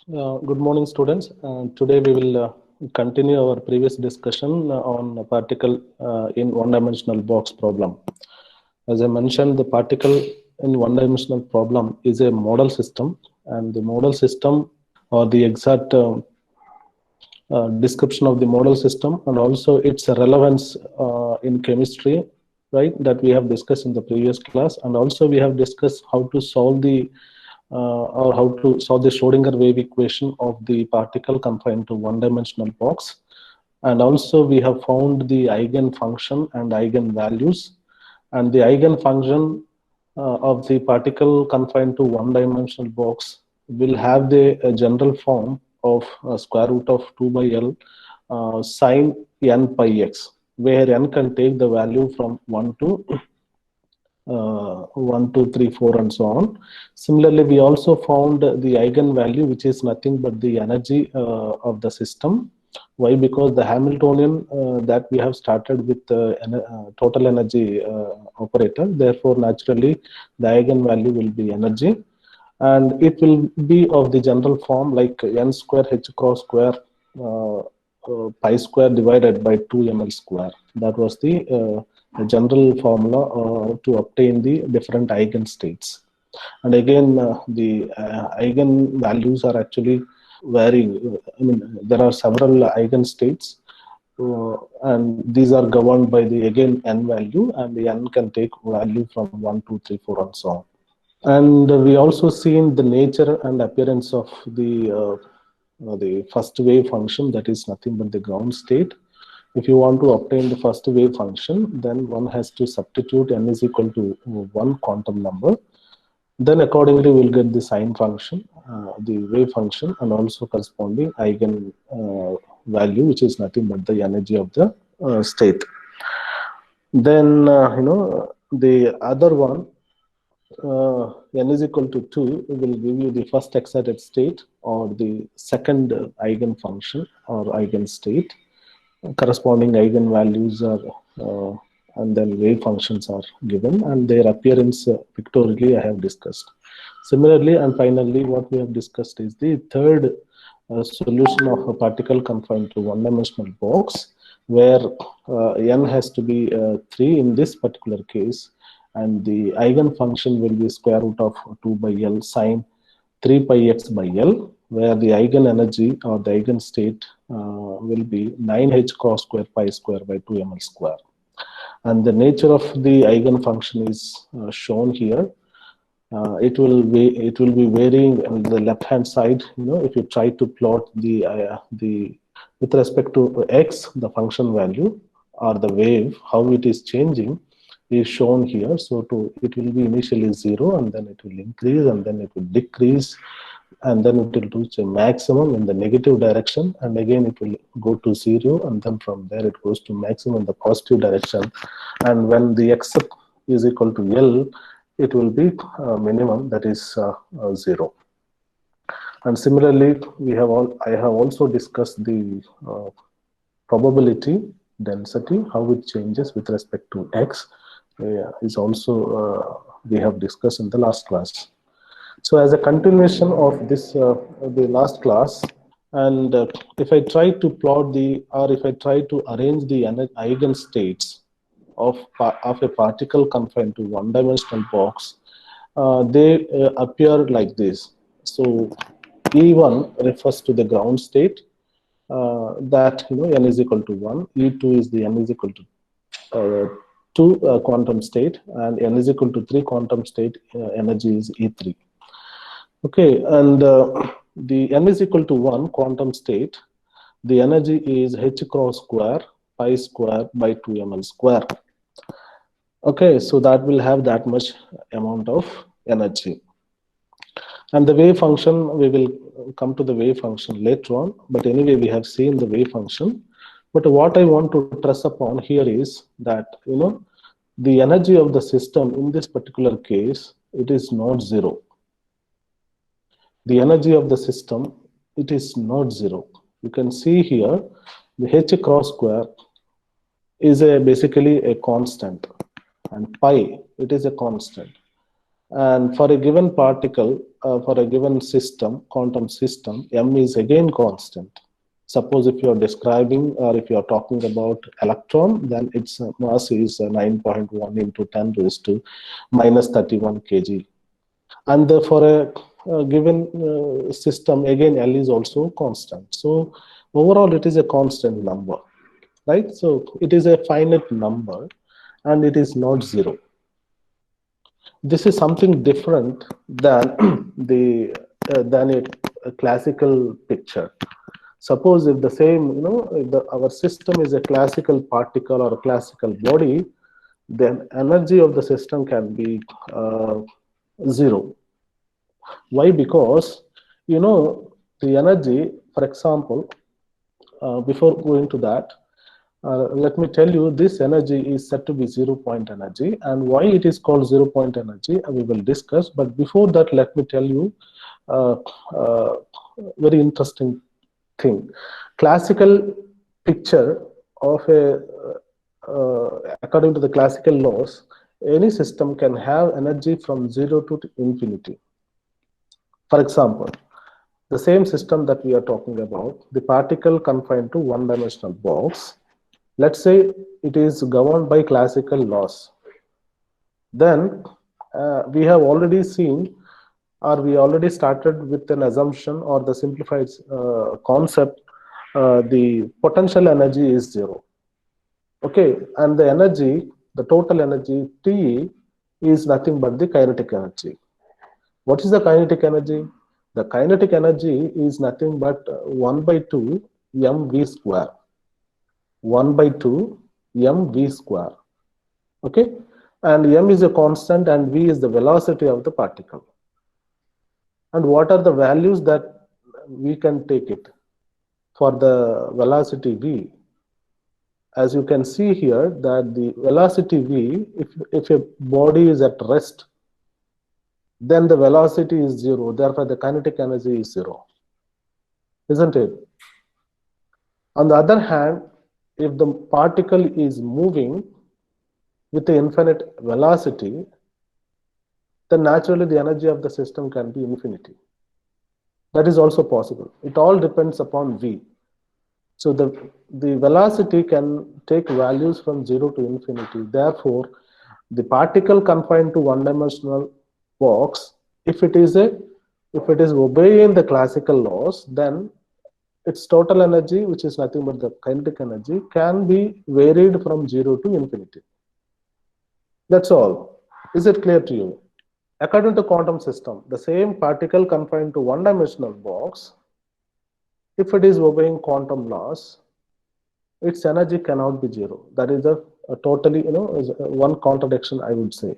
Good morning, students. Today we will continue our previous discussion on a particle in one-dimensional box problem. As I mentioned, the particle in one-dimensional problem is a model system, and the model system or the exact description of the model system and also its relevance in chemistry, right, that we have discussed in the previous class, and also we have discussed how to solve the or how to solve the Schrodinger wave equation of the particle confined to one-dimensional box. And also we have found the eigenfunction and eigenvalues, and the eigenfunction of the particle confined to one-dimensional box will have the general form of square root of 2 by L sine n pi x, where n can take the value from 1 to 1, 2, 3, 4, and so on. Similarly, we also found the eigenvalue, which is nothing but the energy of the system. Why? Because the Hamiltonian that we have started with total energy operator, therefore naturally the eigenvalue will be energy, and it will be of the general form like n square h cross square pi square divided by 2ml square. That was the general formula to obtain the different eigenstates. And again, the eigenvalues are actually varying. I mean, there are several eigenstates, and these are governed by the again n value, and the n can take value from 1, 2, 3, 4, and so on. And we also seen the nature and appearance of the first wave function, that is nothing but the ground state. If you want to obtain the first wave function, then one has to substitute n is equal to 1 quantum number. Then accordingly we'll get the sine function, the wave function, and also corresponding eigen value, which is nothing but the energy of the state. Then the other one, n is equal to 2 will give you the first excited state or the second eigenfunction or eigenstate. Corresponding eigenvalues are and then wave functions are given, and their appearance pictorially I have discussed. Similarly, and finally, what we have discussed is the third solution of a particle confined to one-dimensional box, where n has to be 3 in this particular case, and the eigenfunction will be square root of 2 by L sine 3 pi x by L, where the eigenenergy or the eigenstate will be 9h cross square pi square by 2ml square. And the nature of the eigenfunction is shown here. It will be varying on the left hand side. If you try to plot the with respect to x, the function value or the wave, how it is changing is shown here. So it will be initially 0, and then it will increase, and then it will decrease, and then it will reach a maximum in the negative direction, and again it will go to 0, and then from there it goes to maximum in the positive direction. And when the x is equal to L, it will be minimum, that is 0. And similarly, I have also discussed the probability density, how it changes with respect to x, is also we have discussed in the last class. So as a continuation of this, the last class, and if I try to plot if I try to arrange the eigenstates of a particle confined to one-dimensional box, they appear like this. So E1 refers to the ground state, that n is equal to 1. E2 is the n is equal to 2 quantum state, and n is equal to 3 quantum state, energy is E3. Okay, and the n is equal to 1 quantum state, the energy is h cross square pi square by 2ml square. Okay, so that will have that much amount of energy. And the wave function, we will come to the wave function later on, but anyway we have seen the wave function. But what I want to stress upon here is that the energy of the system in this particular case, it is not 0. The energy of the system, it is not 0. You can see here the h cross square is basically a constant, and pi, it is a constant. And for a given particle, for a given system, quantum system, m is again constant. Suppose if you are describing or if you are talking about electron, then its mass is 9.1 into 10 raised to minus 31 kg. And for a given system, again L is also constant. So overall it is a constant number, right? So it is a finite number and it is not zero. This is something different than the than a classical picture. Suppose if the same, if our system is a classical particle or a classical body, then energy of the system can be zero. Why? Because the energy, for example, before going to that, let me tell you, this energy is said to be 0 point energy, and why it is called 0 point energy we will discuss. But before that, let me tell you uh, uh, very interesting thing. Classical picture of a according to the classical laws, any system can have energy from 0 to infinity. For example, the same system that we are talking about, the particle confined to one-dimensional box, let's say it is governed by classical laws. Then we have already seen, or we already started with an assumption or the simplified concept, the potential energy is zero. Okay, and the energy, the total energy T is nothing but the kinetic energy. What is the kinetic energy? The kinetic energy is nothing but 1 by 2 mv square. 1 by 2 mv square. Okay, and m is a constant and v is the velocity of the particle. And what are the values that we can take it for the velocity v? As you can see here, that the velocity v, if a body is at rest, then the velocity is zero. Therefore, the kinetic energy is zero, isn't it? On the other hand, if the particle is moving with the infinite velocity, then naturally the energy of the system can be infinity. That is also possible. It all depends upon v. So the velocity can take values from 0 to infinity. Therefore, the particle confined to one-dimensional box, if it is obeying the classical laws, then its total energy, which is nothing but the kinetic energy, can be varied from 0 to infinity. That's all. Is it clear to you? According to quantum system, the same particle confined to one-dimensional box, if it is obeying quantum laws, its energy cannot be zero. That is a totally, is one contradiction, I would say.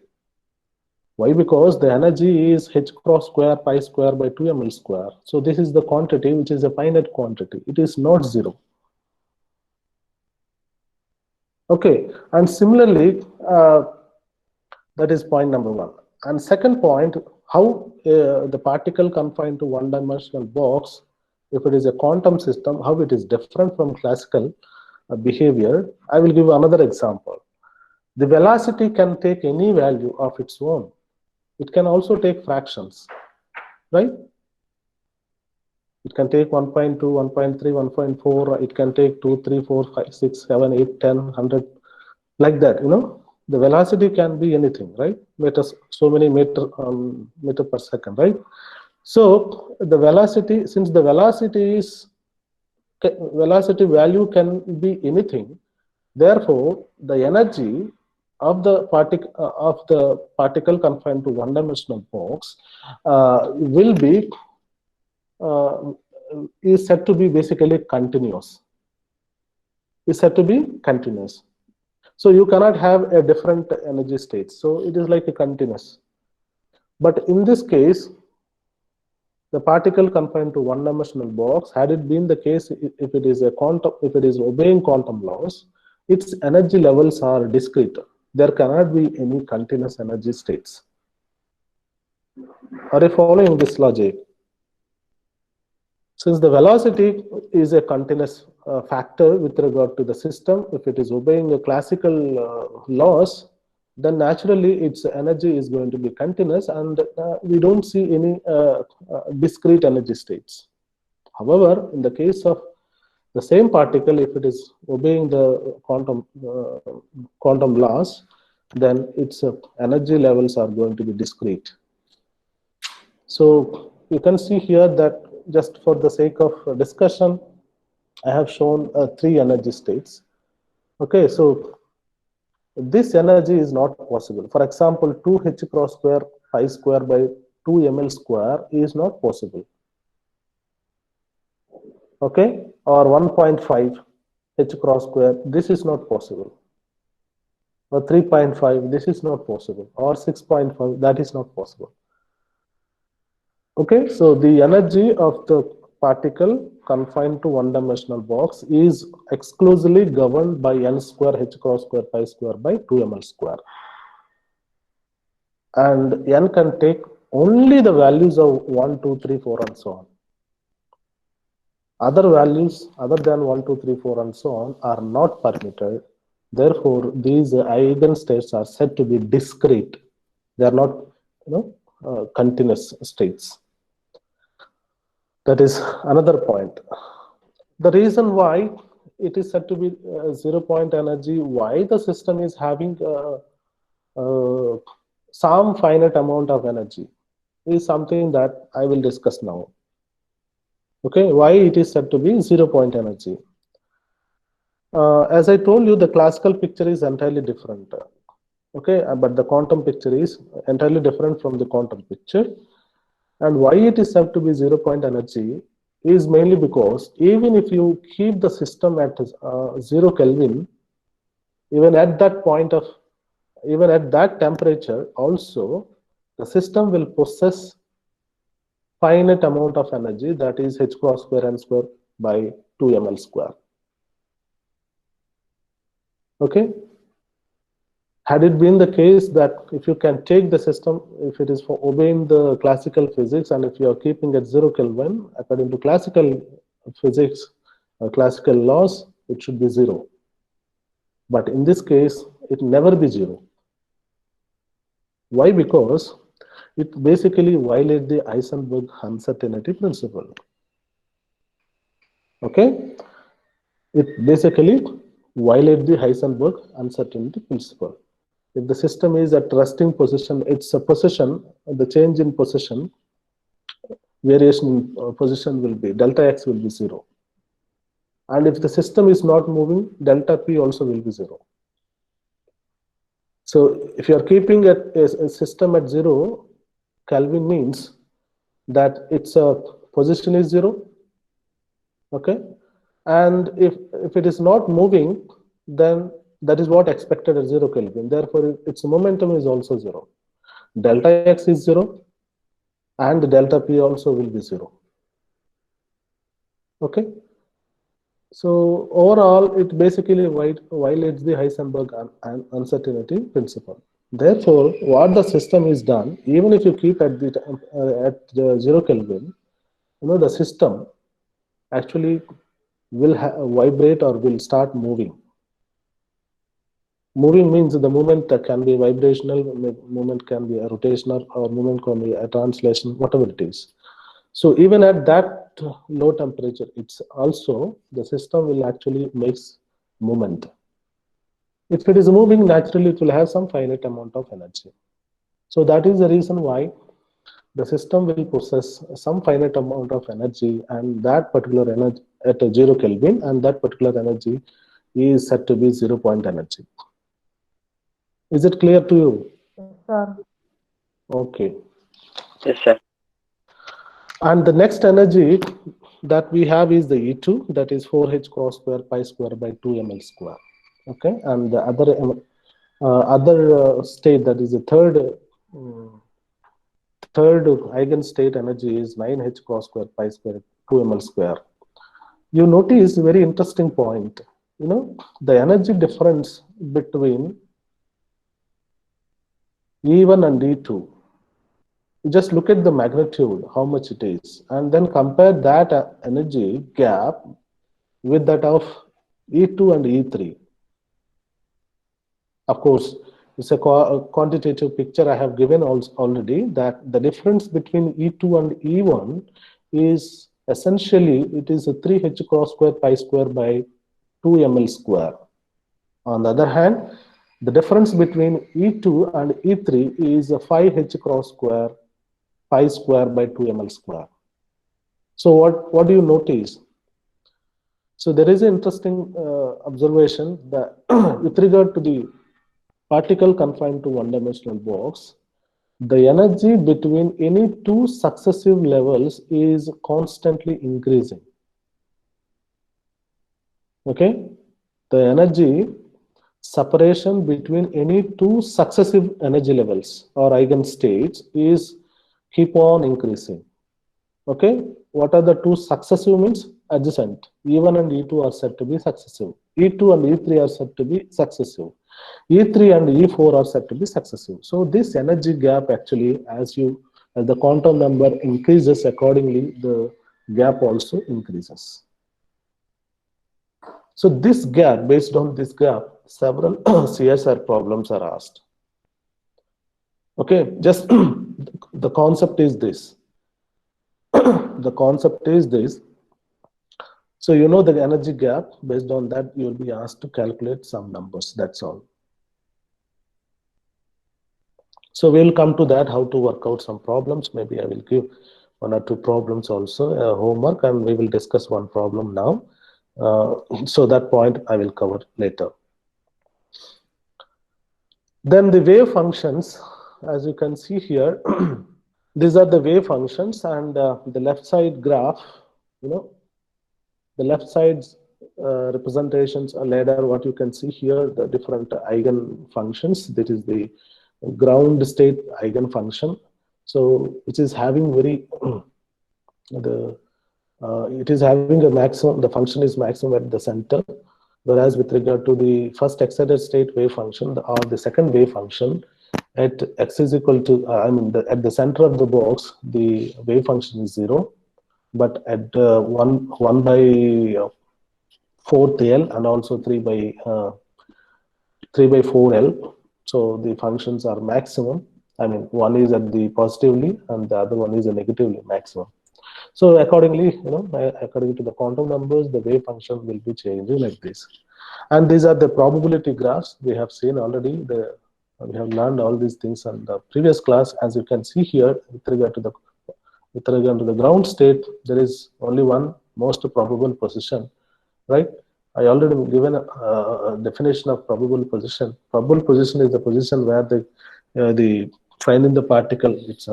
Why? Because the energy is h cross square pi square by 2ml square. So this is the quantity which is a finite quantity. It is not zero. Okay, and similarly, that is point number one. And second point, how the particle confined to one-dimensional box, if it is a quantum system, how it is different from classical behavior. I will give another example. The velocity can take any value of its own. It can also take fractions, right? It can take 1.2, 1.3, 1.4. It can take 2, 3, 4, 5, 6, 7, 8, 10, 100, like that. The velocity can be anything, right? Meters, so many meter per second, right? So the velocity, since the velocity value can be anything, therefore the energy of the particle confined to one-dimensional box will be is said to be basically continuous. Is said to be continuous. So you cannot have a different energy state. So it is like a continuous. But in this case, the particle confined to one-dimensional box, had it been the case, if it is obeying quantum laws, its energy levels are discrete. There cannot be any continuous energy states. Are you following this logic? Since the velocity is a continuous factor with regard to the system, if it is obeying the classical laws, then naturally its energy is going to be continuous, and we don't see any discrete energy states. However, in the case of the same particle, if it is obeying the quantum laws, then its energy levels are going to be discrete. So you can see here that, just for the sake of discussion, I have shown three energy states. Okay, so this energy is not possible. For example, 2h cross square pi square by 2ml square is not possible. Okay, or 1.5 h cross square, this is not possible. Or 3.5, this is not possible. Or 6.5, that is not possible. Okay, so the energy of the particle confined to one-dimensional box is exclusively governed by n square h cross square pi square by 2ml square. And n can take only the values of 1, 2, 3, 4, and so on. Other values other than 1, 2, 3, 4, and so on are not permitted. Therefore, these eigenstates are said to be discrete. They are not, continuous states. That is another point. The reason why it is said to be zero-point energy, why the system is having some finite amount of energy, is something that I will discuss now. Okay, why it is said to be zero-point energy? As I told you, the classical picture is entirely different. Okay, but the quantum picture is entirely different from the quantum picture. And why it is said to be zero-point energy is mainly because even if you keep the system at 0 Kelvin, even at that temperature, also the system will possess finite amount of energy, that is h cross square n square by 2ml square. Okay. Had it been the case that if you can take the system, if it is for obeying the classical physics, and if you are keeping at 0 Kelvin, according to classical physics, classical laws, it should be 0. But in this case, it never be 0. Why? Because it basically violates the Heisenberg uncertainty principle. Okay? It basically violates the Heisenberg uncertainty principle. If the system is at resting position, its a position, the change in position, variation in position will be, delta x will be 0. And if the system is not moving, delta p also will be 0. So if you are keeping a system at 0 Kelvin, means that its position is 0. Okay, and if it is not moving, then that is what expected at 0 Kelvin. Therefore, its momentum is also 0. Delta x is 0, and delta p also will be 0. Okay. So overall, it basically violates the Heisenberg uncertainty principle. Therefore, what the system is done, even if you keep at the 0 Kelvin, the system actually will vibrate or will start moving. Moving means the movement can be vibrational, movement can be a rotational, or movement can be a translation, whatever it is. So even at that low temperature, it's also, the system will actually makes movement. If it is moving, naturally it will have some finite amount of energy. So that is the reason why the system will possess some finite amount of energy, and that particular energy at a 0 Kelvin, and that particular energy is said to be zero-point energy. Is it clear to you? Yes, sir. Okay. Yes, sir. And the next energy that we have is the E2, that is 4h cross square pi square by 2ml square. Okay, and the other state, that is the third eigenstate energy, is 9h cross square pi square 2ml square. You notice a very interesting point. The energy difference between E1 and E2. You just look at the magnitude, how much it is, and then compare that energy gap with that of E2 and E3. Of course, It's a quantitative picture I have given already, that the difference between E2 and E1 is essentially, it is a 3h cross square pi square by 2 ml square. On the other hand, the difference between E2 and E3 is a 5h cross square pi square by 2 ml square. So what do you notice? So there is an interesting observation that with regard to the particle confined to one-dimensional box, the energy between any two successive levels is constantly increasing. Okay, the energy separation between any two successive energy levels or eigenstates is keep on increasing. Okay, what are the two successive means? Adjacent. E1 and E2 are said to be successive. E2 and E3 are said to be successive. E3 and E4 are said to be successive. So this energy gap actually, as the quantum number increases, accordingly the gap also increases. So this gap, based on this gap, several CSR problems are asked. Okay, just the concept is this. The concept is this. So you know the energy gap, based on that you will be asked to calculate some numbers, that's all. So we'll come to that, how to work out some problems. Maybe I will give one or two problems also, homework, and we will discuss one problem now. So that point I will cover later. Then the wave functions, as you can see here, these are the wave functions, and the left side graph, the left side's representations are ladder, what you can see here, the different eigen functions. That is the ground state eigen function. So which is having very it is having a maximum, the function is maximum at the center, whereas with regard to the first excited state wave function or the second wave function, at x is equal to at the center of the box the wave function is 0, but at 1 by 4th L and also 3 by 4L, so the functions are maximum. I mean, one is at the positively and the other one is a negatively maximum. So accordingly, according to the quantum numbers, the wave function will be changing like this. And these are the probability graphs we have seen already. We have learned all these things in the previous class. As you can see here, with regard to the ground state, there is only one most probable position, right? I already given a definition of probable position. Probable position is the position where the finding the particle, its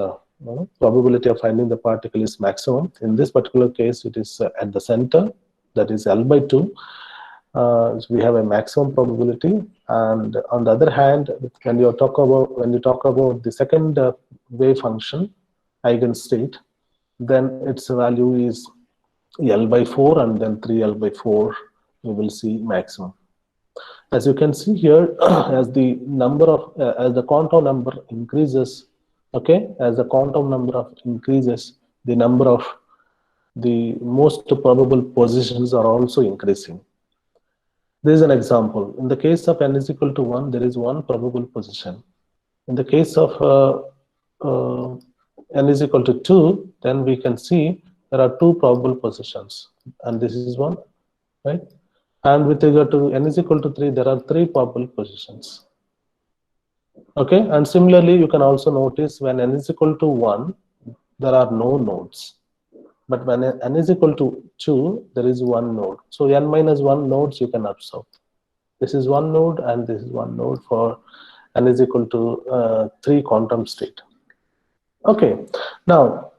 probability of finding the particle is maximum. In this particular case, it is at the center, that is L by 2. So we have a maximum probability, and on the other hand, when you talk about the second wave function eigenstate, then its value is L by 4, and then 3L by 4 you will see maximum. As you can see here, as the number of as the quantum number increases, okay, as the quantum number increases, the number of the most probable positions are also increasing. There is an example. In the case of n is equal to 1, there is one probable position. In the case of n is equal to 2, then we can see there are two probable positions, and this is one, right? And with regard to n is equal to 3, there are three probable positions. Okay, and similarly, you can also notice when n is equal to 1, there are no nodes. But when n is equal to 2, there is one node. So n minus 1 nodes you can observe. This is one node and this is one node for n is equal to 3 quantum state. Okay, now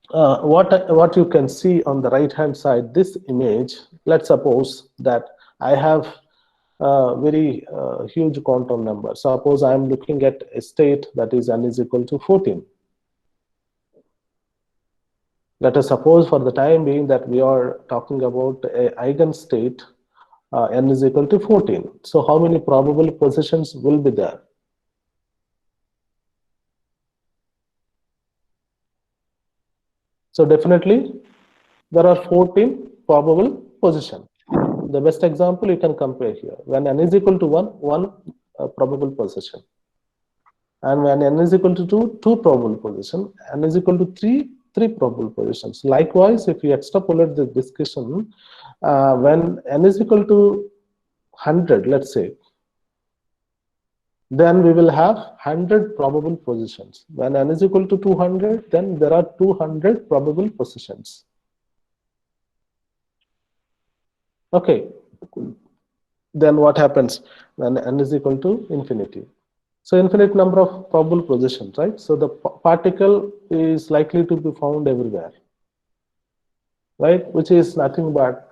what you can see on the right hand side, this image, let's suppose that I have a very huge quantum number. Suppose I am looking at a state that is n is equal to 14. Let us suppose for the time being that we are talking about a eigenstate n is equal to 14. So how many probable positions will be there? So definitely there are 14 probable positions. The best example you can compare here. When n is equal to 1, one probable position. And when n is equal to 2, 2 probable position, n is equal to 3, 3 probable positions. Likewise, if we extrapolate the discussion, when n is equal to 100, let's say, then we will have 100 probable positions. When n is equal to 200, then there are 200 probable positions. Okay, then what happens when n is equal to infinity? So infinite number of probable positions, right? So the particle is likely to be found everywhere, right? Which is nothing but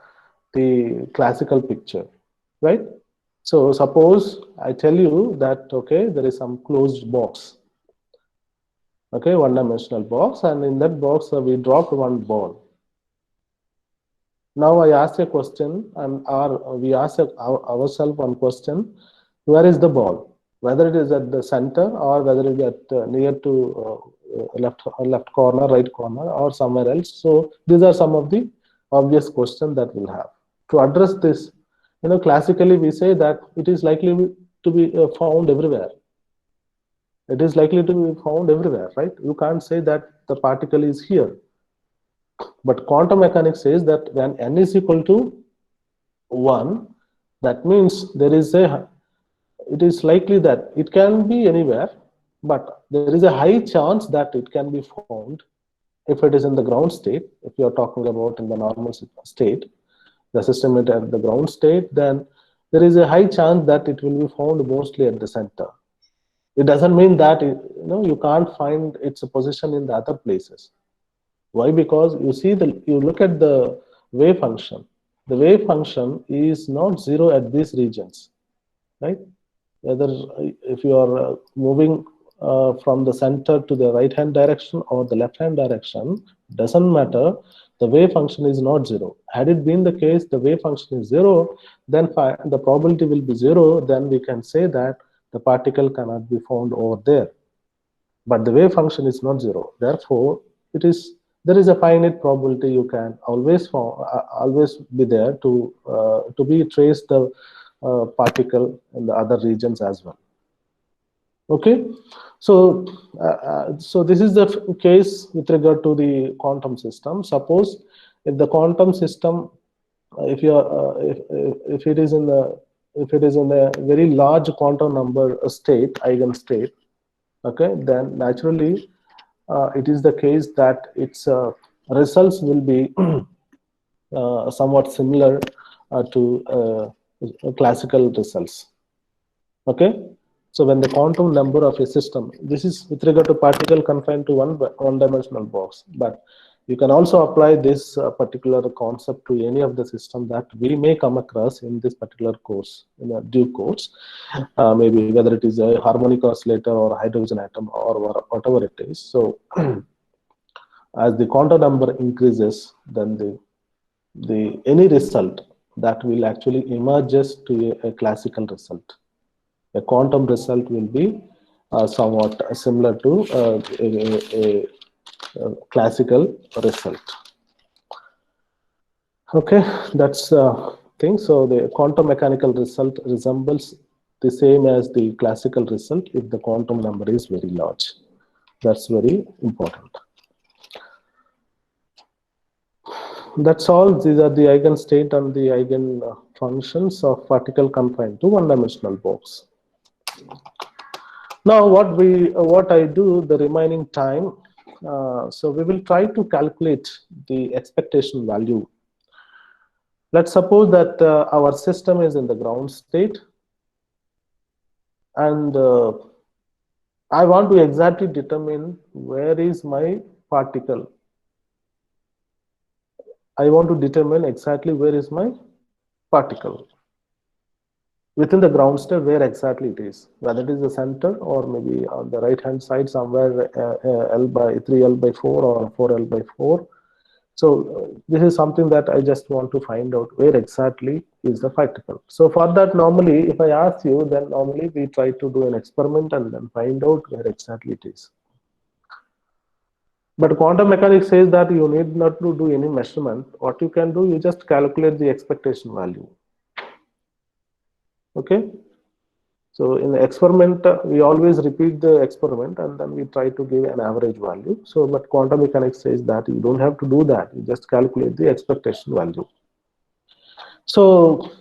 the classical picture, right? So suppose I tell you that, okay, there is some closed box, okay, one-dimensional box, and in that box we dropped one ball. Now I ask a question, and we ask ourselves one question: where is the ball? Whether it is at the center or whether it is at near to left corner, right corner, or somewhere else. So these are some of the obvious questions that we'll have. To address this, classically we say that it is likely to be found everywhere. It is likely to be found everywhere, right? You can't say that the particle is here. But quantum mechanics says that when n is equal to 1, that means it is likely that it can be anywhere, but there is a high chance that it can be found if it is in the ground state. If you are talking about in the normal state, the system is at the ground state, then there is a high chance that it will be found mostly at the center. It doesn't mean that you can't find its position in the other places. Why? Because you look at the wave function. The wave function is not zero at these regions, right? Whether if you are moving from the center to the right hand direction or the left hand direction, doesn't matter. The wave function is not zero. Had it been the case, the wave function is zero, then the probability will be zero. Then we can say that the particle cannot be found over there. But the wave function is not zero. Therefore, there is a finite probability you can always be there to be trace the particle in the other regions as well. Okay, so so this is the case with regard to the quantum system. Suppose if the quantum system, if you are if it is in a very large quantum number state, eigenstate, okay, then naturally it is the case that its results will be somewhat similar to classical results. Okay, so when the quantum number of a system, this is with regard to particle confined to one-dimensional box, but you can also apply this particular concept to any of the system that we may come across in this particular course, in a due course, maybe whether it is a harmonic oscillator or hydrogen atom or whatever it is. So as the quantum number increases, then any result that will actually emerges to a classical result. A quantum result will be somewhat similar to a classical result. Okay, that's the thing. So the quantum mechanical result resembles the same as the classical result if the quantum number is very large. That's very important. That's all. These are the eigenstate and the eigen functions of particle confined to one-dimensional box. Now, what I do the remaining time. So we will try to calculate the expectation value. Let's suppose that our system is in the ground state, and I want to exactly determine where is my particle. I want to determine exactly where is my particle within the ground state, where exactly it is, whether it is the center or maybe on the right hand side somewhere L by 3L by 4 or 4L by 4. So this is something that I just want to find out where exactly is the particle. So for that, normally if I ask you, then normally we try to do an experiment and then find out where exactly it is. But quantum mechanics says that you need not to do any measurement. What you can do, you just calculate the expectation value. Okay, So in the experiment, we always repeat the experiment and then we try to give an average value. So, but quantum mechanics says that you don't have to do that. You just calculate the expectation value. So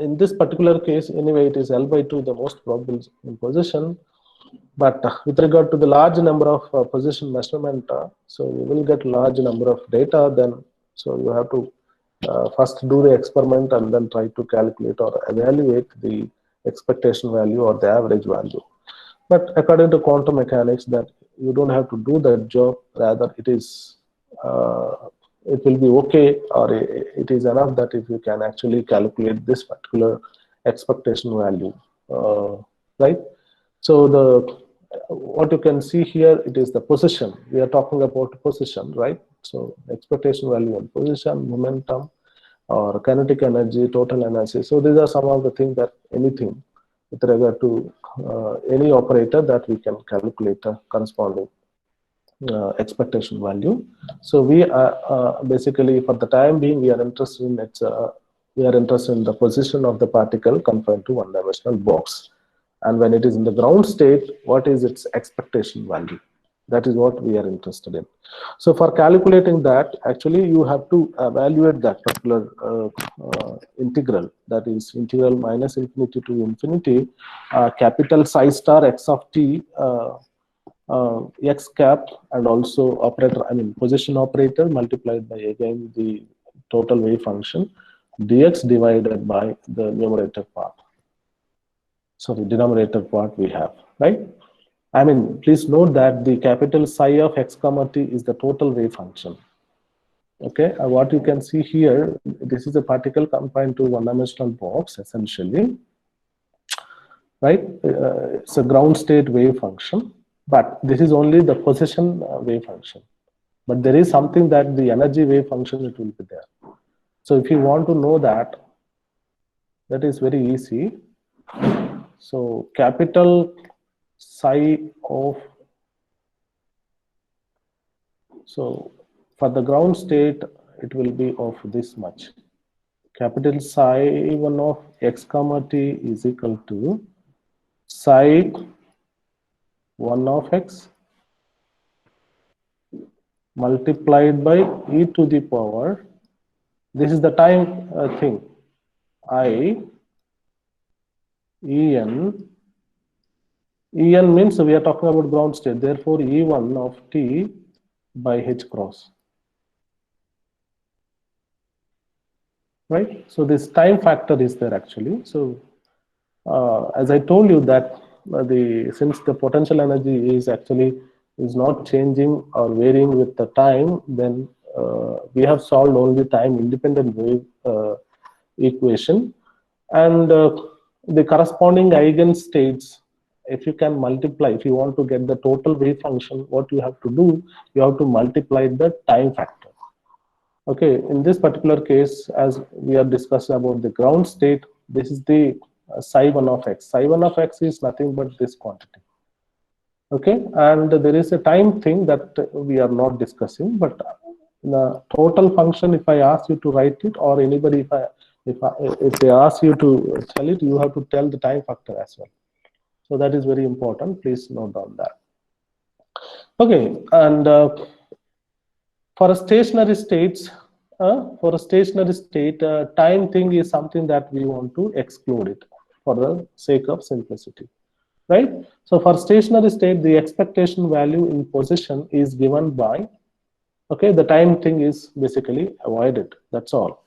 in this particular case, anyway, it is L by 2, the most probable position. But with regard to the large number of position measurement, so you will get large number of data. Then, so you have to first do the experiment and then try to calculate or evaluate the expectation value or the average value. But according to quantum mechanics, that you don't have to do that job. Rather, it is it will be okay, or it is enough that if you can actually calculate this particular expectation value, right? So the what you can see here, it is the position. We are talking about position, right? So expectation value and position, momentum, or kinetic energy, total energy. So these are some of the things that anything with regard to any operator that we can calculate a corresponding expectation value. So we are basically, for the time being, we are interested in the position of the particle confined to one-dimensional box. And when it is in the ground state, what is its expectation value? That is what we are interested in. So for calculating that, actually you have to evaluate that particular integral, that is integral minus infinity to infinity, capital psi star x of t, x cap, and also operator, I mean position operator multiplied by again the total wave function dx divided by the numerator part. So the denominator part we have, right? I mean, please note that the capital psi of x comma t is the total wave function. Okay, what you can see here, this is a particle confined to one-dimensional box, essentially, right? It's a ground state wave function, but this is only the position wave function. But there is something that the energy wave function, it will be there. So if you want to know that, that is very easy. So capital psi of, so for the ground state, it will be of this much. Capital psi 1 of x comma t is equal to psi 1 of x multiplied by e to the power, this is the time thing, I En. En means we are talking about ground state, therefore E1 of t by h cross, right? So this time factor is there actually. So as I told you that since the potential energy is actually is not changing or varying with the time, then we have solved only time independent wave equation, and the corresponding eigenstates, if you can multiply, if you want to get the total wave function, what you have to do, you have to multiply the time factor. Okay, in this particular case, as we are discussing about the ground state, this is the psi 1 of x. Psi 1 of x is nothing but this quantity. Okay, and there is a time thing that we are not discussing, but the total function, if I ask you to write it, or anybody, if they ask you to tell it, you have to tell the time factor as well. So that is very important. Please note down that. Okay, and for a stationary states, time thing is something that we want to exclude it for the sake of simplicity, right? So for stationary state, the expectation value in position is given by, okay, the time thing is basically avoided. That's all.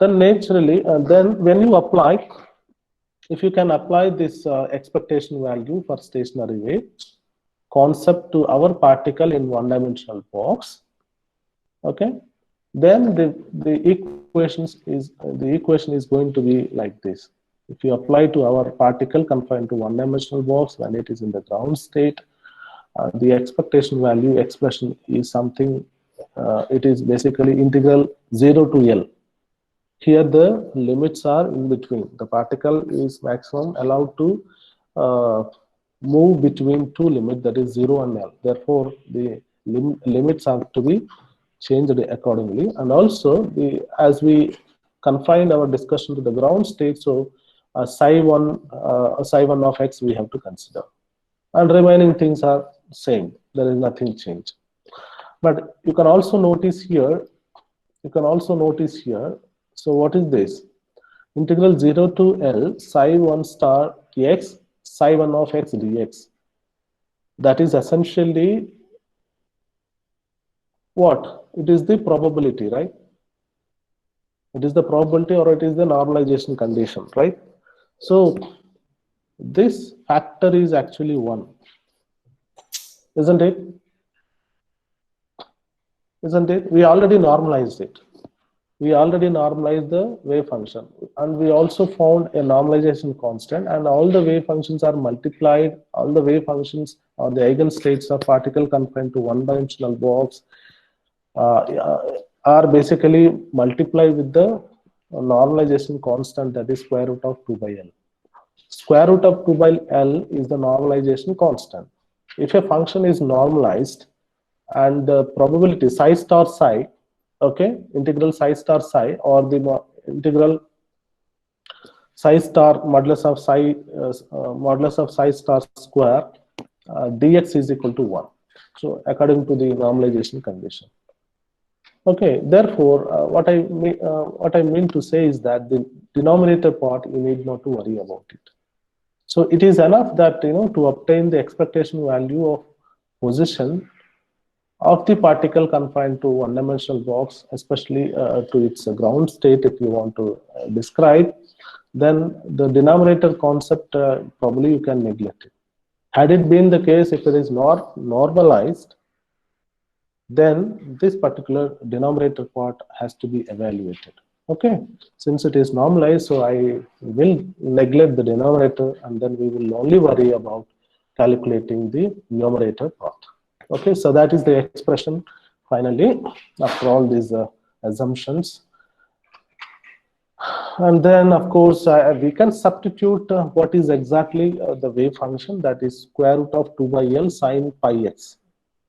Then naturally, then when you apply, if you can apply this expectation value for stationary wave concept to our particle in one-dimensional box, okay, then the equation is going to be like this. If you apply to our particle confined to one-dimensional box when it is in the ground state, the expectation value expression is something, it is basically integral 0 to L. Here the limits are in between. The particle is maximum allowed to move between two limits, that is 0 and L. Therefore, the limits have to be changed accordingly. And also, as we confined our discussion to the ground state, so psi1 of x we have to consider, and remaining things are same. There is nothing changed. But you can also notice here. So what is this? Integral 0 to L psi1 star x psi1 of x dx. That is essentially what? It is the probability, right? It is the probability, or it is the normalization condition, right? So this factor is actually 1, isn't it? Isn't it? We already normalized it. We already normalized the wave function, and we also found a normalization constant, and all the wave functions are multiplied. All the wave functions or the eigenstates of particle confined to one-dimensional box are basically multiplied with the normalization constant, that is square root of 2 by L. Square root of 2 by L is the normalization constant. If a function is normalized and the probability psi star psi, okay, integral psi star psi, or the integral psi star modulus of psi star square dx is equal to 1. So according to the normalization condition. Okay, therefore, what I mean to say is that the denominator part, you need not to worry about it. So it is enough that, to obtain the expectation value of position of the particle confined to one-dimensional box, especially to its ground state, if you want to describe, then the denominator concept probably you can neglect it. Had it been the case, if it is not normalized, then this particular denominator part has to be evaluated. Okay, since it is normalized, so I will neglect the denominator, and then we will only worry about calculating the numerator part. Okay, so that is the expression finally after all these assumptions. And then of course we can substitute what is exactly the wave function, that is square root of 2 by L sine pi x.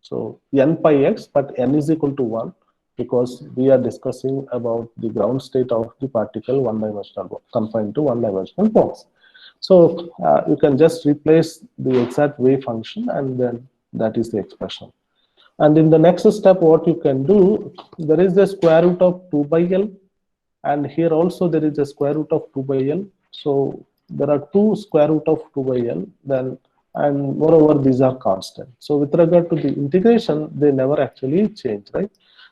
So n pi x, but n is equal to 1, because we are discussing about the ground state of the particle one-dimensional, confined to one-dimensional box. So you can just replace the exact wave function, and then that is the expression. And in the next step, what you can do, there is the square root of 2 by L, and here also there is a square root of 2 by L. So there are two square root of 2 by L, then, and moreover these are constant. So with regard to the integration, they never actually change, right?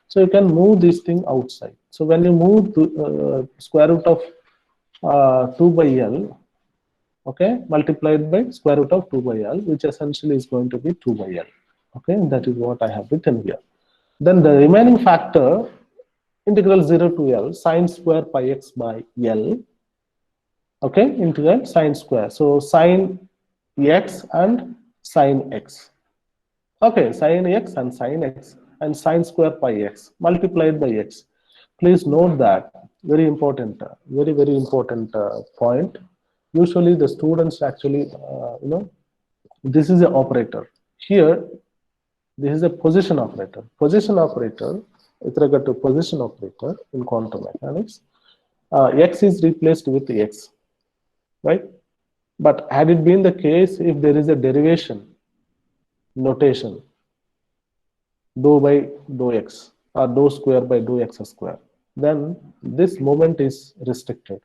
So you can move this thing outside. So when you move to square root of 2 by L, okay, multiplied by square root of 2 by L, which essentially is going to be 2 by L. Okay, that is what I have written here. Then the remaining factor, integral 0 to L sine square pi x by L. Okay, integral sine square. So sine x and sine x. Okay, sine x and sine x and sine square pi x multiplied by x. Please note that very important, very important point. Usually the students actually, this is an operator. Here, this is a position operator. Position operator, with regard to position operator in quantum mechanics, x is replaced with x, right? But had it been the case, if there is a derivation notation, dou by dou x or dou square by dou x square, then this moment is restricted.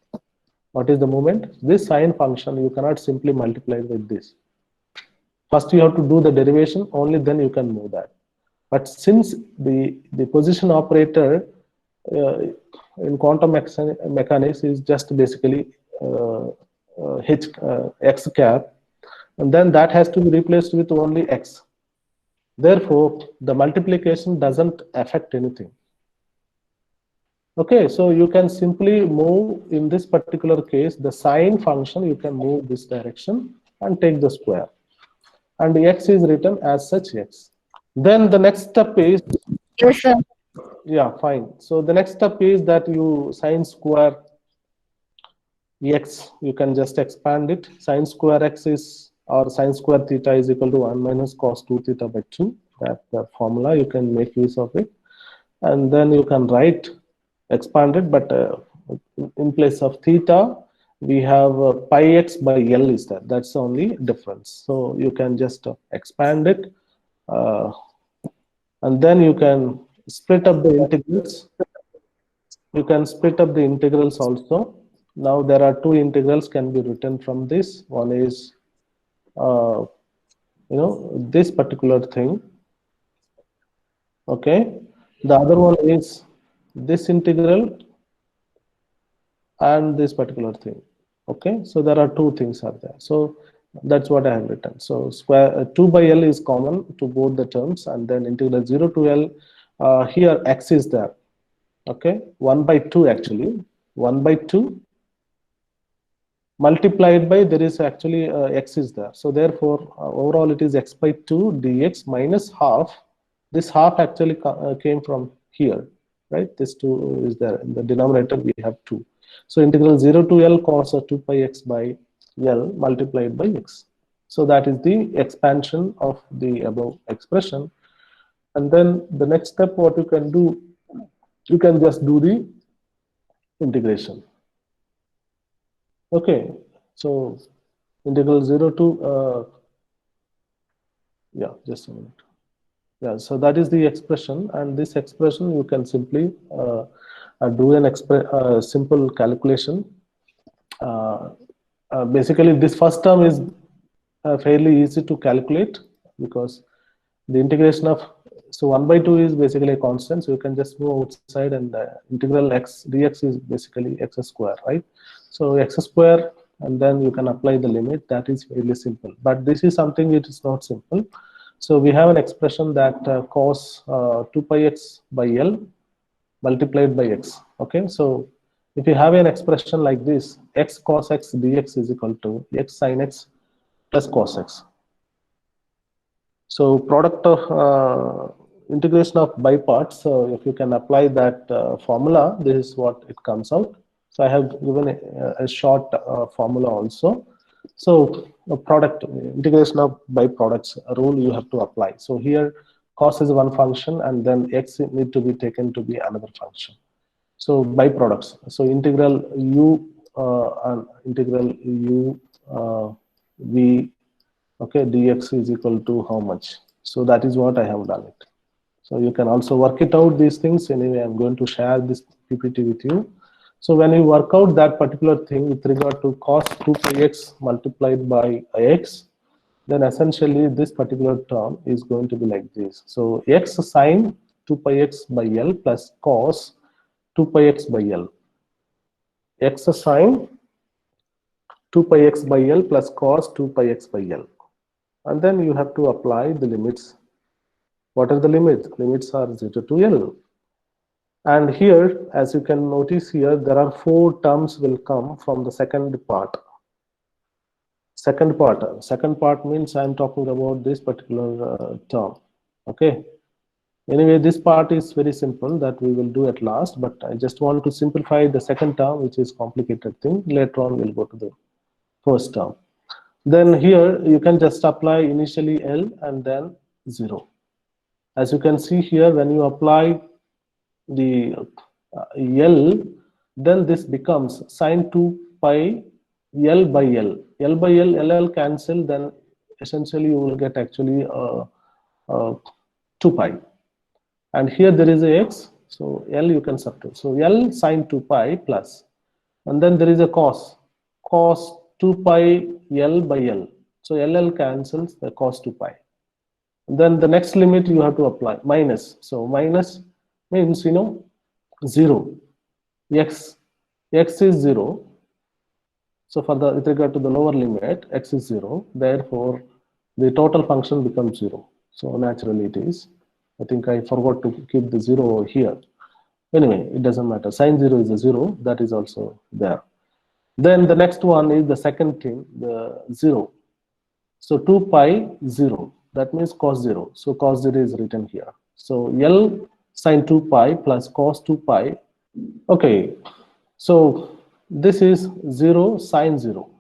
What is the moment? This sine function you cannot simply multiply with this. First you have to do the derivation, only then you can move that. But since the position operator in quantum mechanics is just basically x cap, and then that has to be replaced with only x. Therefore, the multiplication doesn't affect anything. Okay, so you can simply move, in this particular case, the sine function, you can move this direction and take the square. And the x is written as such x. Then the next step is, Yes, sir. yeah, fine. So the next step is that you sine square x, you can just expand it. Sine square x is, or sine square theta is equal to 1 minus cos 2 theta by 2. That formula, you can make use of it. And then you can write expanded, but in place of theta, we have pi x by L is there. That's the only difference. So you can just expand it, uh, and then you can split up the integrals. You can split up the integrals also. Now there are two integrals can be written from this. One is uh, this particular thing. Okay, the other one is this integral and this particular thing. Okay, so there are two things are there. So that's what I have written. So square 2 by L is common to both the terms, and then integral 0 to L, here x is there. Okay, 1 by 2 actually, 1 by 2 multiplied by, there is actually x is there. So therefore overall it is x by 2 dx minus half. This half actually came from here, right? This 2 is there in the denominator, we have 2. So integral 0 to L cos 2 pi x by L multiplied by x. So that is the expansion of the above expression. And then the next step, what you can do, you can just do the integration. Okay, so integral 0 to yeah, just a minute. Yeah, so that is the expression, and this expression you can simply do an simple calculation. Basically, this first term is fairly easy to calculate because the integration of, so 1 by 2 is basically a constant, so you can just move outside, and integral x dx is basically x square, right? So x square, and then you can apply the limit. That is really simple, but this is something it is not simple. So we have an expression that cos 2 pi x by L multiplied by x. Okay, so if you have an expression like this, x cos x dx is equal to x sin x plus cos x. So product of integration of by parts, if you can apply that formula, this is what it comes out. So I have given a short formula also. So product integration of by products rule you have to apply. So here cos is one function, and then x need to be taken to be another function. So by products. So integral u and integral u v, okay, dx is equal to how much. So that is what I have done it. So you can also work it out, these things. Anyway, I'm going to share this PPT with you. So when you work out that particular thing with regard to cos 2 pi x multiplied by x, then essentially this particular term is going to be like this. So x sine 2 pi x by L plus cos 2 pi x by L. X sine 2 pi x by L plus cos 2 pi x by L. And then you have to apply the limits. What are the limits? Limits are 0 to L. And here, as you can notice here, there are 4 terms will come from the second part. Second part means I'm talking about this particular term. Okay. Anyway, this part is very simple that we will do at last, but I just want to simplify the second term, which is complicated thing. Later on, we'll go to the first term. Then here, you can just apply initially L and then 0. As you can see here, when you apply the L, then this becomes sine 2 pi L by L. L by L cancel, then essentially you will get actually 2 pi. And here there is a x, so L you can substitute. So L sine 2 pi plus, and then there is a cos 2 pi L by L. So L cancels the cos 2 pi. Then the next limit you have to apply, minus. So minus means 0. X is 0. So for the with regard to the lower limit, x is 0. Therefore, the total function becomes 0. So naturally it is. I think I forgot to keep the 0 over here. Anyway, it doesn't matter. Sine 0 is a 0. That is also there. Then the next one is the second thing, the 0. So 2 pi 0. That means cos 0. So cos 0 is written here. So L sine 2 pi plus cos 2 pi. Okay. So this is 0 sine 0.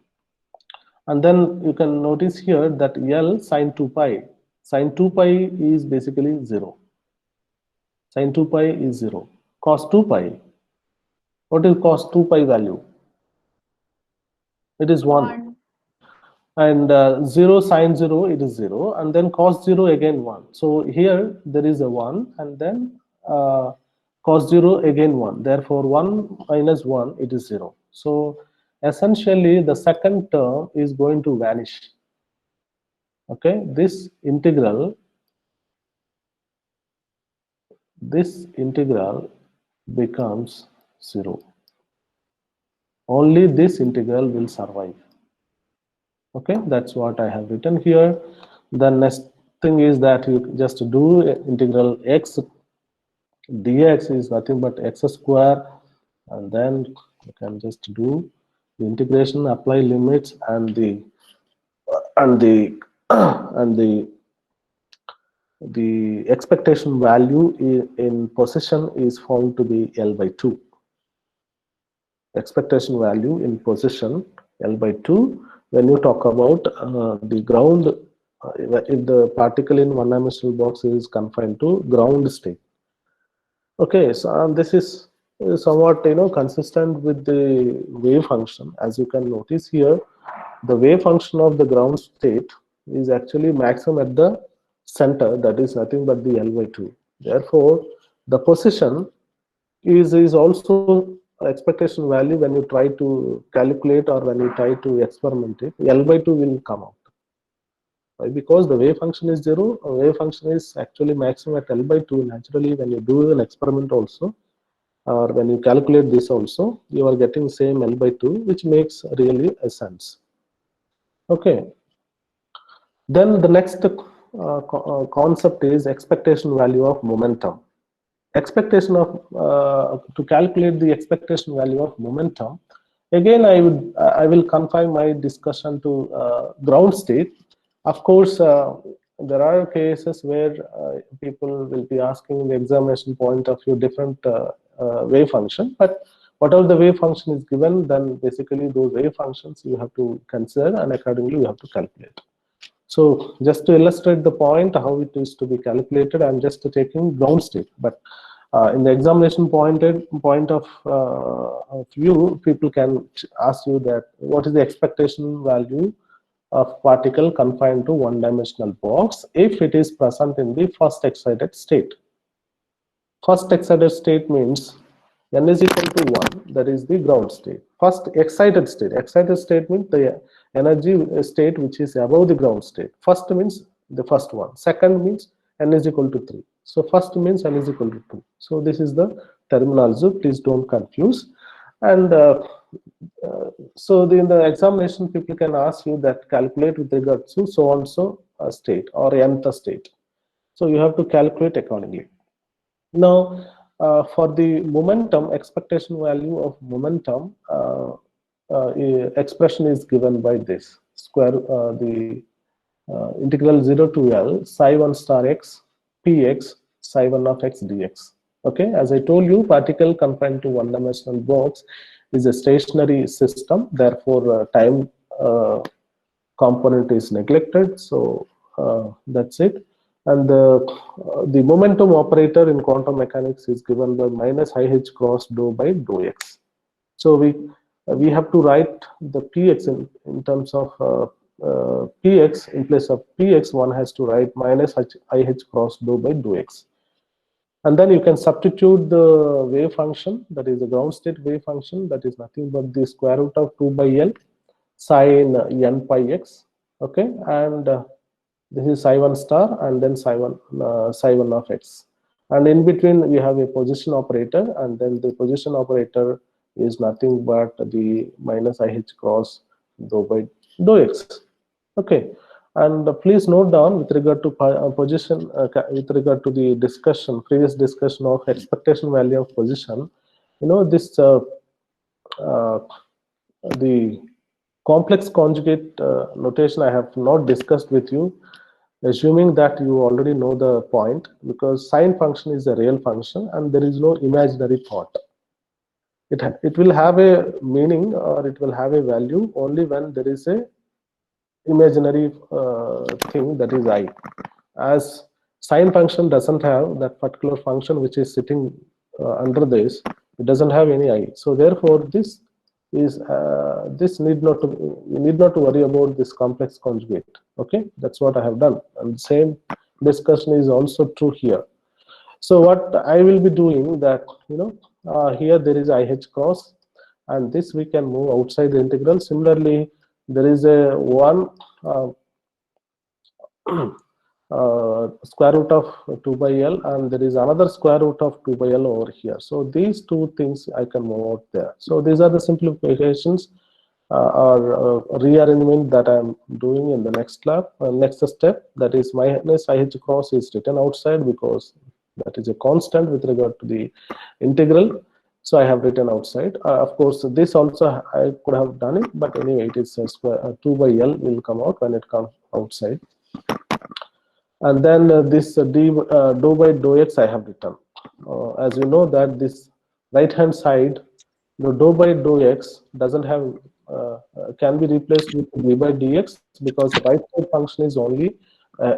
And then you can notice here that L sine 2 pi. Sine 2 pi is basically 0. Sine 2 pi is 0. Cos 2 pi. What is cos 2 pi value? It is 1. And 0 sine 0, it is 0, and then cos 0 again 1. So here there is a 1, and then cos 0 again 1. Therefore 1 minus 1, it is 0. So essentially the second term is going to vanish. Okay, this integral becomes 0. Only this integral will survive. Okay, that's what I have written here. The next thing is that you just do integral x dx is nothing but x square, and then you can just do the integration, apply limits, and the and the and the expectation value in position is found to be L by 2. Expectation value in position L by 2 when you talk about the ground, if the particle in one-dimensional box is confined to ground state. Okay, so this is somewhat consistent with the wave function. As you can notice here, the wave function of the ground state is actually maximum at the center, that is nothing but the L by 2. Therefore, the position is also expectation value when you try to calculate or when you try to experiment it. L by 2 will come out. Why? Because the wave function is 0, wave function is actually maximum at L by 2. Naturally, when you do an experiment also, or when you calculate this also, you are getting same L by 2, which makes really a sense. Okay. Then the next concept is expectation value of momentum. Expectation of to calculate the expectation value of momentum. Again, I will confine my discussion to ground state. Of course, there are cases where people will be asking the examination point of view different wave function, but whatever the wave function is given, then basically those wave functions you have to consider, and accordingly you have to calculate. So just to illustrate the point how it is to be calculated, I'm just taking ground state, but in the examination point of view, people can ask you that what is the expectation value of particle confined to one-dimensional box if it is present in the first excited state. First excited state means n is equal to 1, that is the ground state. First excited state means the energy state which is above the ground state. First means the first one, second means n is equal to 3. So first means n is equal to 2. So this is the terminology, please don't confuse. And so in the examination, people can ask you that calculate with regard to so and so state or nth state. So you have to calculate accordingly. Now, for the momentum, expectation value of momentum expression is given by this square, the integral 0 to L psi 1 star x px psi 1 of x dx. Okay, as I told you, particle confined to one-dimensional box is a stationary system. Therefore, time component is neglected. So that's it. And the momentum operator in quantum mechanics is given by minus I h cross dou by dou x. So we have to write the px in terms of px. In place of px, one has to write minus I h cross dou by dou x. And then you can substitute the wave function, that is the ground state wave function, that is nothing but the square root of 2 by L sine n pi x. Okay, and this is psi 1 star and then psi 1 of x. And in between we have a position operator, and then the position operator is nothing but the minus I h cross dou by dou x. Okay. And please note down with regard to position, with regard to the previous discussion of expectation value of position, this the complex conjugate notation I have not discussed with you, assuming that you already know the point, because sine function is a real function and there is no imaginary part. It will have a meaning or it will have a value only when there is a imaginary thing, that is I. As sine function doesn't have that particular function which is sitting under this, it doesn't have any I. So therefore this is this need not to, you need not to worry about this complex conjugate. Okay, that's what I have done, and same discussion is also true here. So what I will be doing that, here there is IH cross, and this we can move outside the integral. Similarly, there is a one square root of 2 by L, and there is another square root of 2 by L over here. So these two things I can move out there. So these are the simplifications or rearrangement that I'm doing in the next lab. Next step, that is minus IH cross is written outside because that is a constant with regard to the integral. So I have written outside. Of course, this also I could have done it, but anyway, it is square 2 by L will come out when it comes outside. And then this dou by dou x I have written. As you know that this right hand side, the dou by dou x doesn't have can be replaced with d by dx because the right side function is only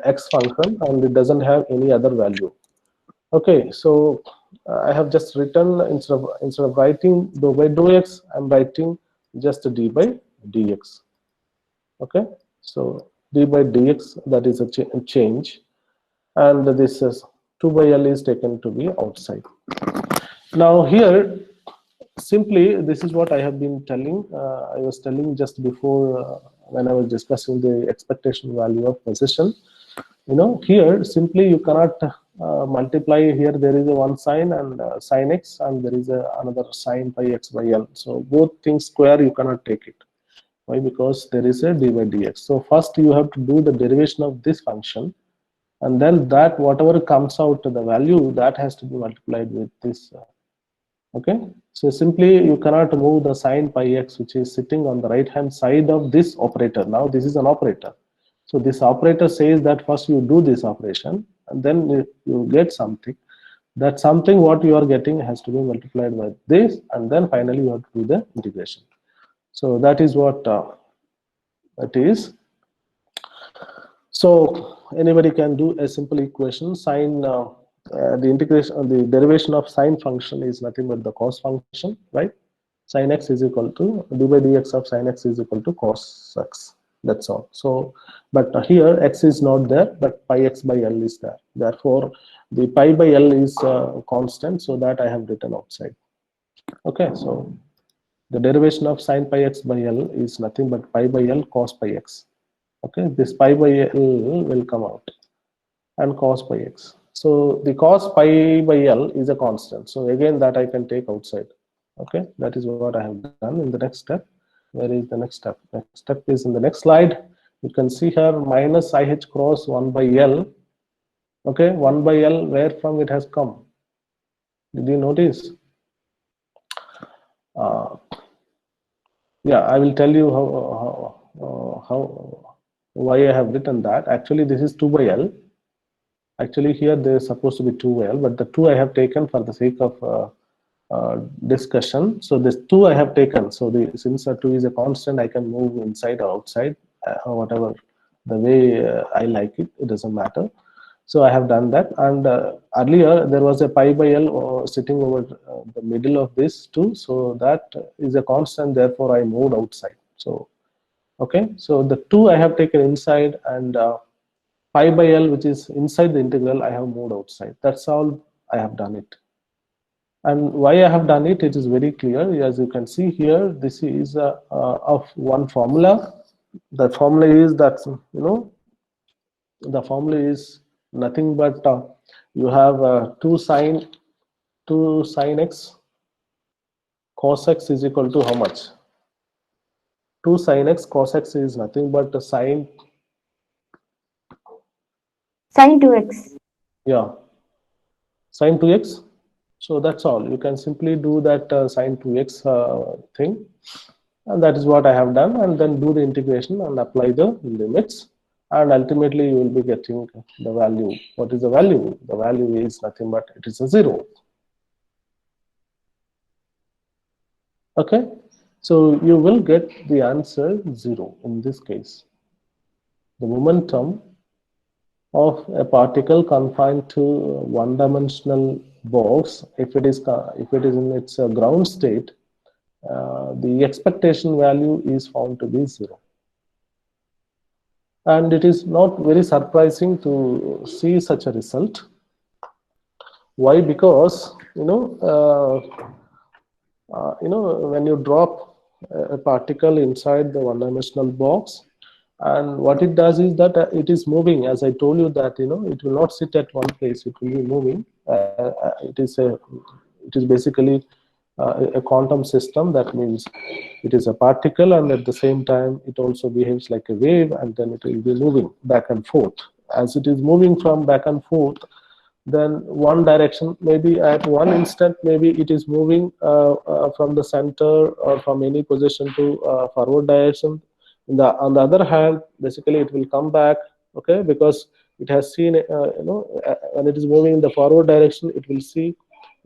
x function and it doesn't have any other value. Okay, so I have just written instead of writing dou by dou x, I'm writing just d by dx. Okay, so d by dx, that is a change, and this is 2 by L is taken to be outside. Now here, simply this is what I have been telling. I was telling just before when I was discussing the expectation value of position. Here simply you cannot multiply. Here there is a one sign and sin x, and there is another sin pi x by L. So both things square, you cannot take it. Why? Because there is a d by dx. So first you have to do the derivation of this function, and then that whatever comes out to the value, that has to be multiplied with this. Okay, so simply you cannot move the sin pi x, which is sitting on the right hand side of this operator. Now this is an operator, so this operator says that first you do this operation and then you get something. That something what you are getting has to be multiplied by this, and then finally you have to do the integration. So that is what it is. So anybody can do a simple equation. Sine the integration, the derivation of sine function is nothing but the cos function, right? Sin x is equal to d by dx of sin x is equal to cos x. That's all. So, but here x is not there, but pi x by L is there. Therefore, the pi by L is constant, so that I have written outside. Okay, so the derivation of sin pi x by L is nothing but pi by L cos pi x. Okay, this pi by L will come out, and cos pi x. So the cos pi by L is a constant. So again, that I can take outside. Okay, that is what I have done in the next step. Where is the next step? Next step is in the next slide. You can see here minus IH cross 1 by L. Okay, 1 by L, where from it has come? Did you notice? Yeah, I will tell you how why I have written that. Actually, this is 2 by L. Actually, here there is supposed to be 2 by L, but the 2 I have taken for the sake of discussion. So this 2 I have taken. So since 2 is a constant, I can move inside or outside, whatever the way I like it. It doesn't matter. So I have done that. And earlier there was a pi by L sitting over the middle of this 2. So that is a constant. Therefore, I moved outside. So okay. So the 2 I have taken inside, and pi by L, which is inside the integral, I have moved outside. That's all I have done it. And why I have done it, it is very clear. As you can see here, this is of one formula. The formula is that, the formula is nothing but you have 2 sin x cos x is equal to how much? 2 sin x cos x is nothing but sin 2x. Yeah, sin 2x. So that's all. You can simply do that sin 2x thing, and that is what I have done, and then do the integration and apply the limits, and ultimately you will be getting the value. What is the value? The value is nothing but it is a 0. Okay, so you will get the answer 0 in this case. The momentum of a particle confined to one-dimensional box, if it is in its ground state, the expectation value is found to be 0. And it is not very surprising to see such a result. Why? Because when you drop a particle inside the one-dimensional box, and what it does is that it is moving. As I told you that it will not sit at one place; it will be moving. It is basically a quantum system. That means it is a particle, and at the same time it also behaves like a wave, and then it will be moving back and forth. As it is moving from back and forth, then one direction, maybe at one instant, maybe it is moving from the center or from any position to forward direction. On the other hand, basically it will come back, okay, because it has seen when it is moving in the forward direction, it will see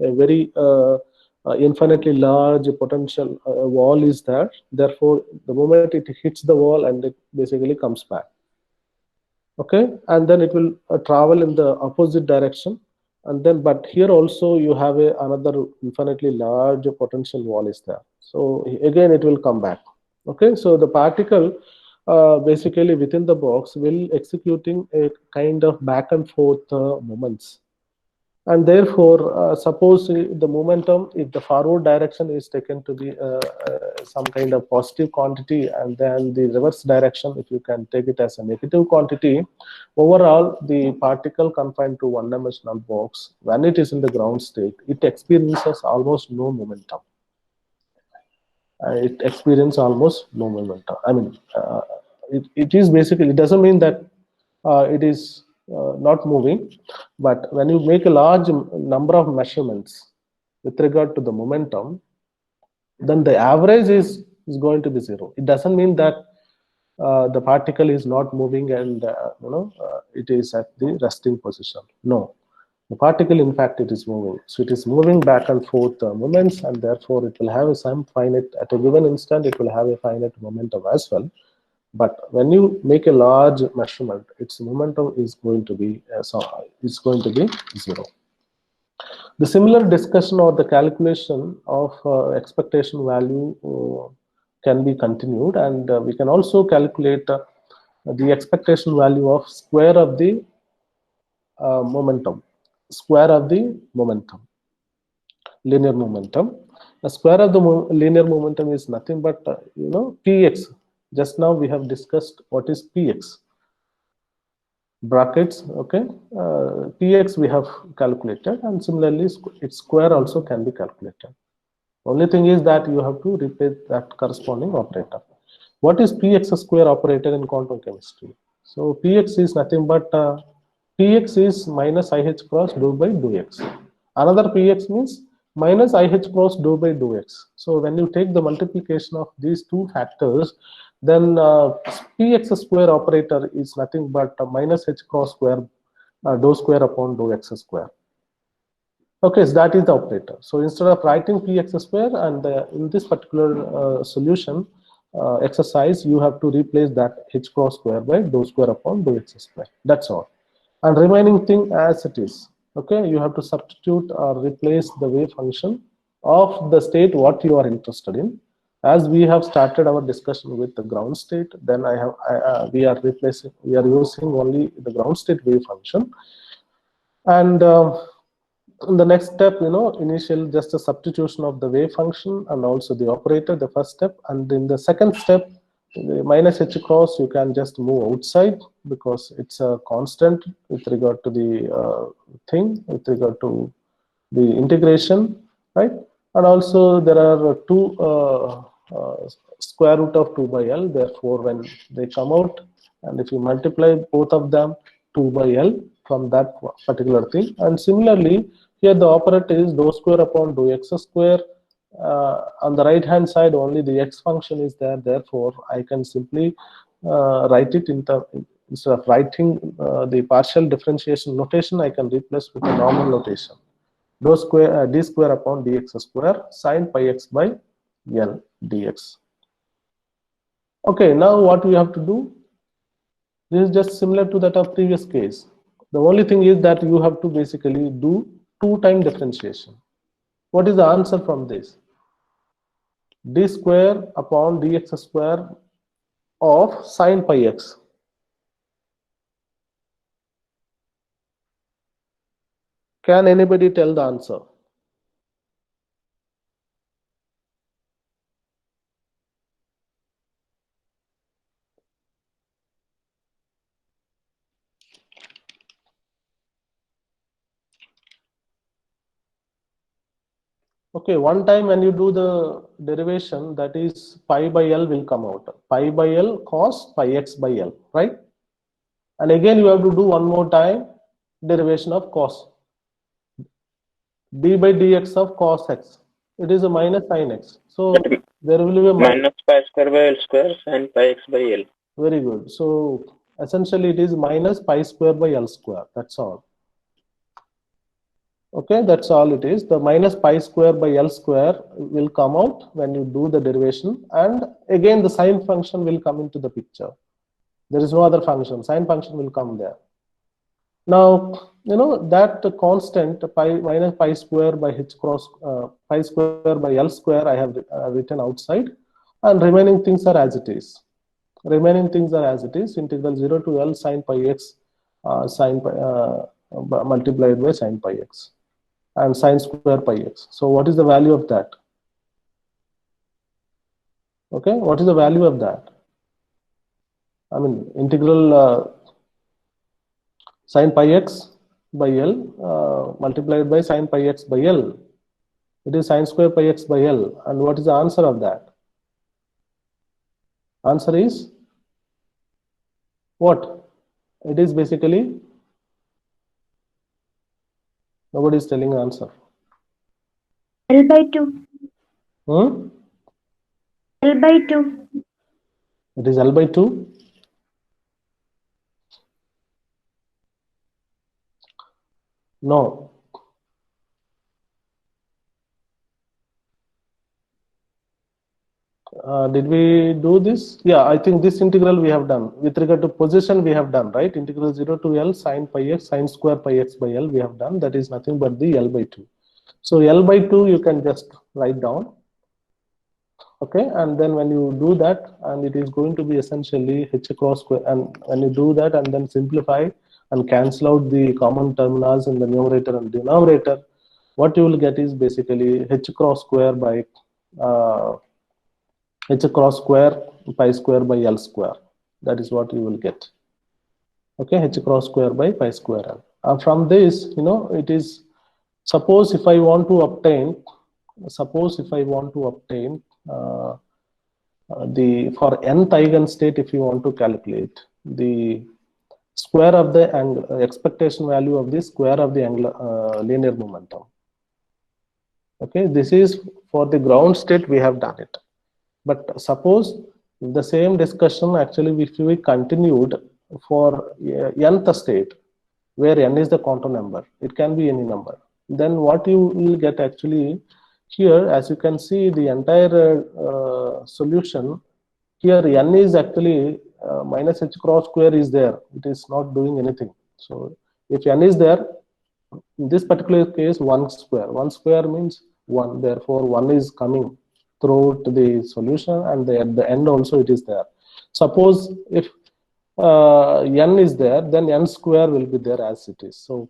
a very infinitely large potential wall is there. Therefore, the moment it hits the wall, and it basically comes back, okay, and then it will travel in the opposite direction, and then but here also you have another infinitely large potential wall is there, so again it will come back, okay. So the particle basically within the box will executing a kind of back and forth movements. And therefore, suppose the momentum, if the forward direction is taken to be some kind of positive quantity, and then the reverse direction, if you can take it as a negative quantity, overall the particle confined to one-dimensional box, when it is in the ground state, it experiences almost no momentum. It experiences almost no momentum. I mean, it is basically, it doesn't mean that it is not moving, but when you make a large number of measurements with regard to the momentum, then the average is going to be 0. It doesn't mean that the particle is not moving and it is at the resting position. No, the particle, in fact, it is moving. So it is moving back and forth moments, and therefore it will have some finite, at a given instant, it will have a finite momentum as well. But when you make a large measurement, its momentum is going to be 0. The similar discussion or the calculation of expectation value can be continued, and we can also calculate the expectation value of square of the momentum, linear momentum. The square of the linear momentum is nothing but px. Just now we have discussed what is px, brackets, okay. Px we have calculated, and similarly its square also can be calculated. Only thing is that you have to replace that corresponding operator. What is px square operator in quantum chemistry? So px is nothing but px is minus ih cross dou by dou x. Another px means minus ih cross dou by dou x. So when you take the multiplication of these two factors, then px square operator is nothing but minus h cross square dou square upon dou x square. Okay, so that is the operator. So instead of writing px square, and in this particular solution exercise, you have to replace that h cross square by dou square upon dou x square. That's all. And remaining thing as it is. Okay, you have to substitute or replace the wave function of the state what you are interested in. As we have started our discussion with the ground state, then we are using only the ground state wave function. And in the next step, initial just a substitution of the wave function and also the operator, the first step. And in the second step, the minus h cross, you can just move outside because it's a constant with regard to the with regard to the integration, right? And also there are two square root of 2 by L. Therefore, when they come out, and if you multiply both of them, 2 by L from that particular thing. And similarly, here the operator is dou square upon dou x square. On the right hand side, only the x function is there. Therefore, I can simply write it instead of writing the partial differentiation notation, I can replace with a normal notation. Dou square d square upon dx square sine pi x by L dx. Okay, now what we have to do? This is just similar to that of previous case. The only thing is that you have to basically do 2-time differentiation. What is the answer from this? d square upon dx square of sine pi x. Can anybody tell the answer? Okay, one time when you do the derivation, that is pi by L will come out. Pi by L cos pi x by L, right? And again you have to do one more time derivation of cos. D by dx of cos x. It is a minus sin x. So there will be a minus pi square by L square sin pi x by L. Very good. So essentially it is minus pi square by L square. That's all. Okay, that's all it is. The minus pi square by L square will come out when you do the derivation, and again the sine function will come into the picture. There is no other function. Sine function will come there. Now, you know that constant pi minus pi square by h cross pi square by L square I have written outside, and remaining things are as it is. Remaining things are as it is. Integral 0 to L sine pi x sine pi, multiplied by sine pi x and sine square pi x. So what is the value of that? Okay, what is the value of that? I mean, integral sine pi x by L multiplied by sine pi x by L. It is sine square pi x by L. And what is the answer of that? Answer is what? It is basically, nobody is telling answer. L by 2. Hmm? L by 2. It is L by 2. No. Did we do this? Yeah, I think this integral we have done. With regard to position, we have done, right? Integral 0 to L sine pi x, sine square pi x by L we have done. That is nothing but the L by 2. So L by 2 you can just write down. Okay, and then when you do that, and it is going to be essentially h cross square, and when you do that and then simplify and cancel out the common terminals in the numerator and denominator, what you will get is basically h cross square by h cross square pi square by L square. That is what you will get. Okay, h cross square by pi square L. From this, you know, it is, suppose if I want to obtain the for nth eigenstate, if you want to calculate the square of the expectation value of the square of the linear momentum. Okay, this is for the ground state we have done it. But suppose the same discussion actually if we continued for nth state, where n is the quantum number, it can be any number, then what you will get actually here, as you can see, the entire solution here, n is actually minus h cross square is there. It is not doing anything. So if n is there, in this particular case, 1 square means 1. Therefore, 1 is coming throughout the solution, and at the end also it is there. Suppose if n is there, then n square will be there as it is. So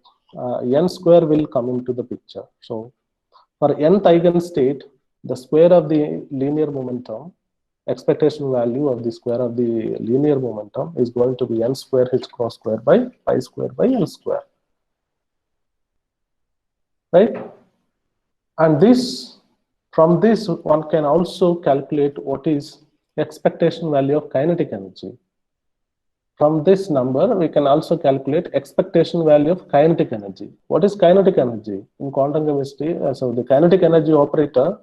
n square will come into the picture. So for nth eigenstate, the square of the linear momentum, expectation value of the square of the linear momentum is going to be n square h cross square by pi square by L square. Right? And this, from this one can also calculate what is expectation value of kinetic energy. From this number we can also calculate expectation value of kinetic energy. What is kinetic energy in quantum chemistry? So the kinetic energy operator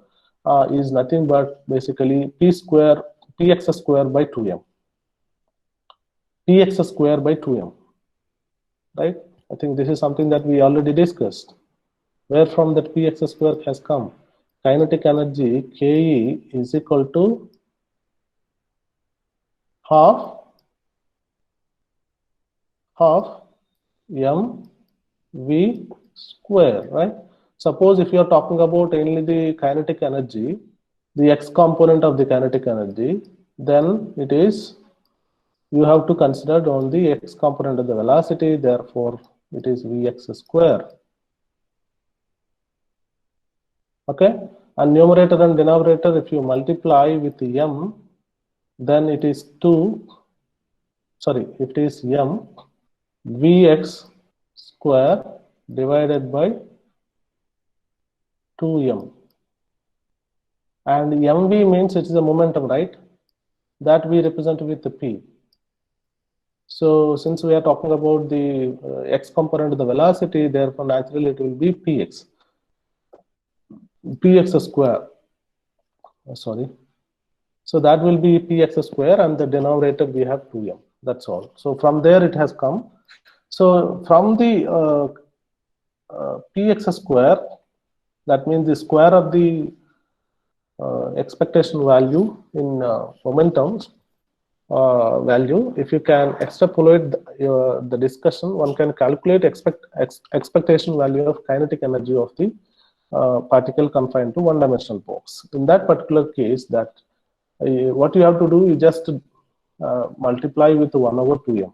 is nothing but basically px square by 2m. Px square by 2m. Right? I think this is something that we already discussed. Where from that px square has come? Kinetic energy Ke is equal to half m v square, right? Suppose if you are talking about only the kinetic energy, the x component of the kinetic energy, then it is, you have to consider on the x component of the velocity, therefore it is Vx square. Okay, and numerator and denominator, if you multiply with m, then it is it is m Vx square divided by 2m. And mv means it is a momentum, right? That we represent with the p. So since we are talking about the x component of the velocity, therefore naturally it will be px square. Sorry. So that will be px square, and the denominator we have 2m. That's all. So from there it has come. So from the px square, that means the square of the expectation value in momentum value. If you can extrapolate the discussion, one can calculate expectation value of kinetic energy of the particle confined to one-dimensional box. In that particular case, that what you have to do is just multiply with 1 over 2m.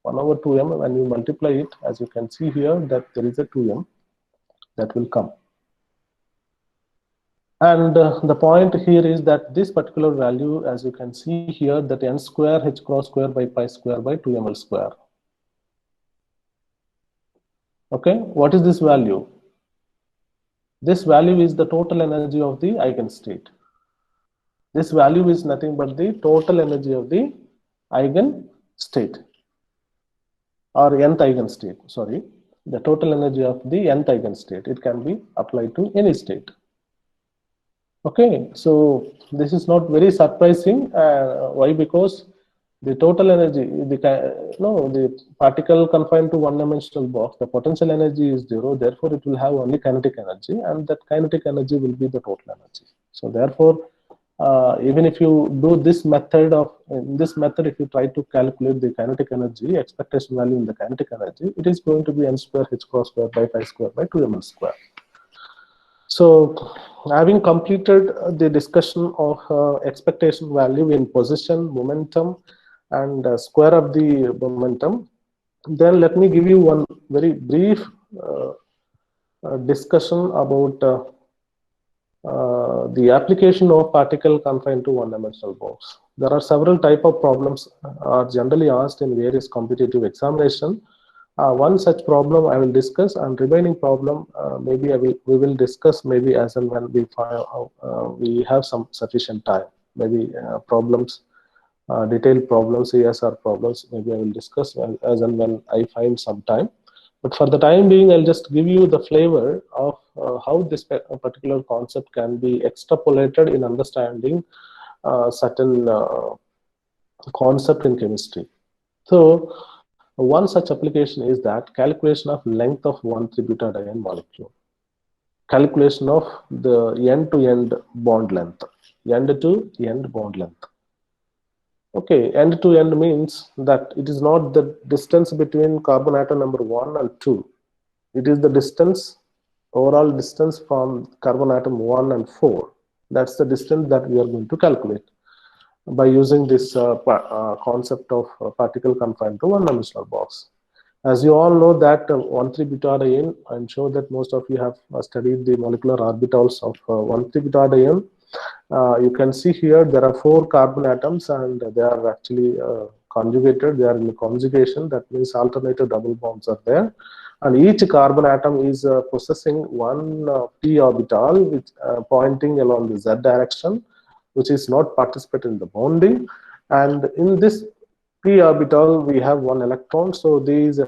1 over 2m, when you multiply it, as you can see here, that there is a 2m that will come. And the point here is that this particular value, as you can see here, that n square h cross square by pi square by 2ml square. Okay, what is this value? This value is the total energy of the eigenstate. This value is nothing but the total energy of the eigenstate, or nth eigenstate, sorry, the total energy of the nth eigenstate. It can be applied to any state. Okay, so this is not very surprising. Why? Because the total energy, the particle confined to one-dimensional box, the potential energy is 0. Therefore, it will have only kinetic energy, and that kinetic energy will be the total energy. So therefore, even if you do this method if you try to calculate the kinetic energy, expectation value in the kinetic energy, it is going to be n square h cross square by pi square by 2ml square. So having completed the discussion of expectation value in position, momentum, and square of the momentum, then let me give you one very brief discussion about the application of particle confined to one-dimensional box. There are several type of problems are generally asked in various competitive examination. One such problem I will discuss, and remaining problem maybe we will discuss maybe as and when we have some sufficient time. Maybe problems, detailed problems, CSR problems, maybe I will discuss as and when I find some time. But for the time being, I'll just give you the flavor of how this particular concept can be extrapolated in understanding certain concept in chemistry. So one such application is that calculation of length of 1,3-butadiene molecule. Calculation of the end-to-end bond length. End-to-end bond length. Okay, end-to-end means that it is not the distance between carbon atom number 1 and 2. It is the distance, overall distance from carbon atom 1 and 4. That's the distance that we are going to calculate by using this concept of particle confined to one-dimensional box. As you all know that 1,3-butadiene, I'm sure that most of you have studied the molecular orbitals of 1,3-butadiene. You can see here there are 4 carbon atoms, and they are actually conjugated. They are in conjugation. That means alternative double bonds are there. And each carbon atom is possessing one p orbital, which pointing along the z direction, which is not participating in the bonding. And in this p orbital, we have one electron. So these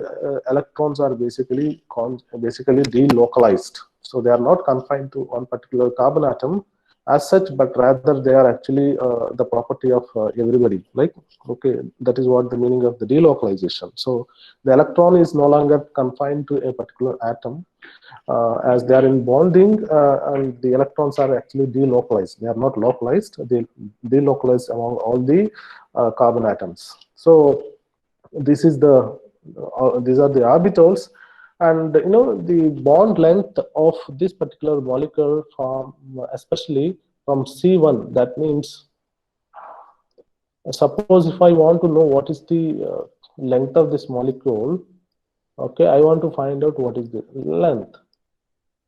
electrons are basically delocalized. So they are not confined to one particular carbon atom as such, but rather they are actually the property of everybody. Like, okay, that is what the meaning of the delocalization. So the electron is no longer confined to a particular atom, as they are in bonding, and the electrons are actually delocalized. They are not localized. They delocalized among all the carbon atoms. So this is these are the orbitals. And the bond length of this particular molecule from especially from C1. That means, suppose if I want to know what is the length of this molecule, okay, I want to find out what is the length.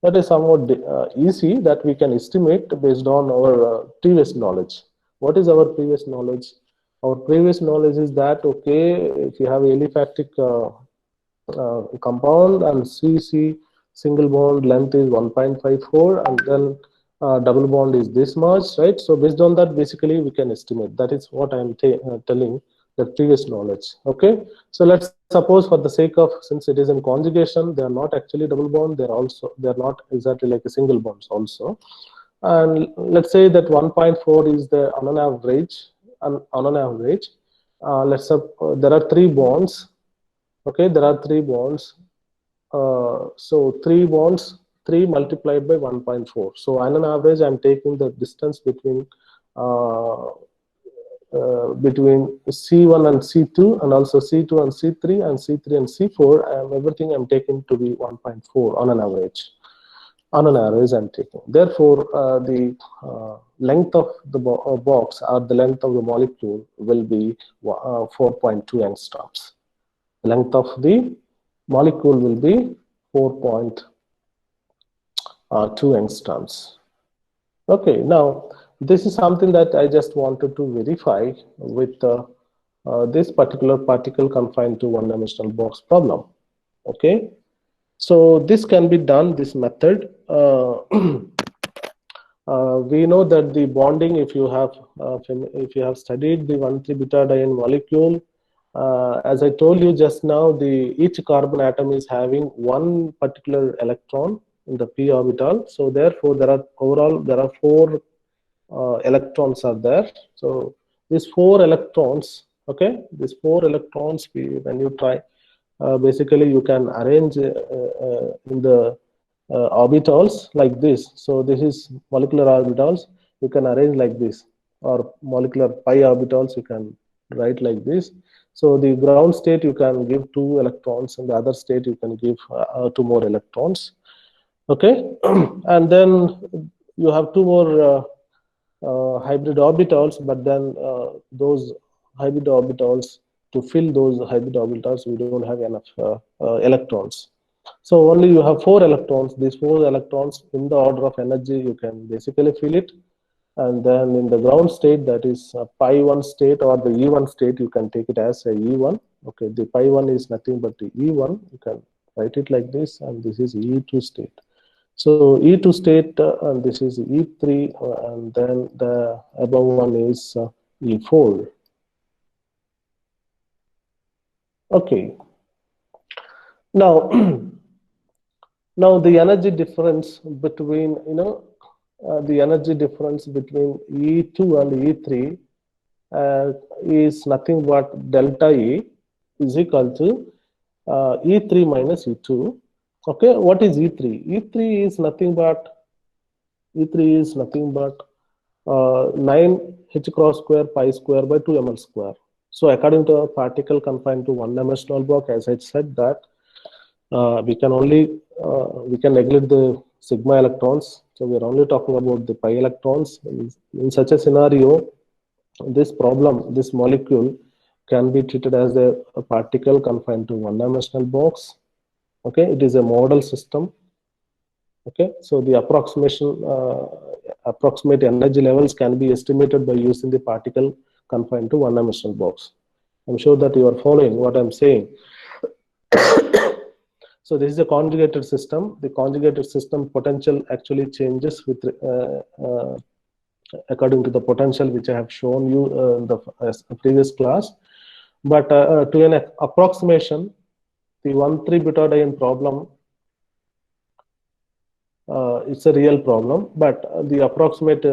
That is somewhat easy, that we can estimate based on our previous knowledge. What is our previous knowledge? Our previous knowledge is that, okay, if you have aliphatic compound and CC single bond length is 1.54, and then double bond is this much, right? So based on that, basically we can estimate. That is what I am telling, the previous knowledge. Okay, so let's suppose, for the sake of, since it is in conjugation, they are not actually double bond, they are not exactly like a single bonds also. And let's say that 1.4 is the on an average, let's say there are 3 bonds. Okay, there are 3 bonds. So 3 bonds, 3 multiplied by 1.4. So on an average, I'm taking the distance between C1 and C2, and also C2 and C3, and C3 and C4, and everything I'm taking to be 1.4 on an average. On an average, I'm taking. Therefore, the length of the box, or the length of the molecule, will be 4.2 angstroms. The length of the molecule will be 4.2 angstroms. Okay, now this is something that I just wanted to verify with this particular particle confined to one-dimensional box problem. Okay, so this can be done, this method. We know that the bonding, if you have studied the 1,3-butadiene molecule, as I told you just now, each carbon atom is having one particular electron in the p orbital. So therefore, there are 4 electrons are there. So these 4 electrons, okay, these 4 electrons, when you try, basically you can arrange in the orbitals like this. So this is molecular orbitals, you can arrange like this, or molecular pi orbitals you can write like this. So the ground state you can give 2 electrons, and the other state you can give 2 more electrons. Okay, and then you have 2 more hybrid orbitals, but then those hybrid orbitals, to fill those hybrid orbitals, we don't have enough electrons. So only you have 4 electrons. These 4 electrons, in the order of energy, you can basically fill it. And then in the ground state, that is pi 1 state, or the E1 state, you can take it as a E1. Okay, the pi 1 is nothing but the E1. You can write it like this, and this is E2 state. So E2 state, and this is E3, and then the above one is E4. Okay. Now, now the energy difference between, the energy difference between E2 and E3 is nothing but delta E is equal to E3 minus E2. Okay, what is E3? E3 is nothing but 9 h cross square pi square by 2 ml square. So according to a particle confined to one-dimensional box, as I said, that we can neglect the sigma electrons. So we are only talking about the pi electrons. In such a scenario, this molecule can be treated as a particle confined to one-dimensional box. Okay, it is a model system. Okay, so the approximate energy levels can be estimated by using the particle confined to one-dimensional box. I'm sure that you are following what I'm saying. So this is a conjugated system. The conjugated system potential actually changes with according to the potential which I have shown you in the previous class. But to an approximation, the 1,3-butadiene problem, it's a real problem, but the approximate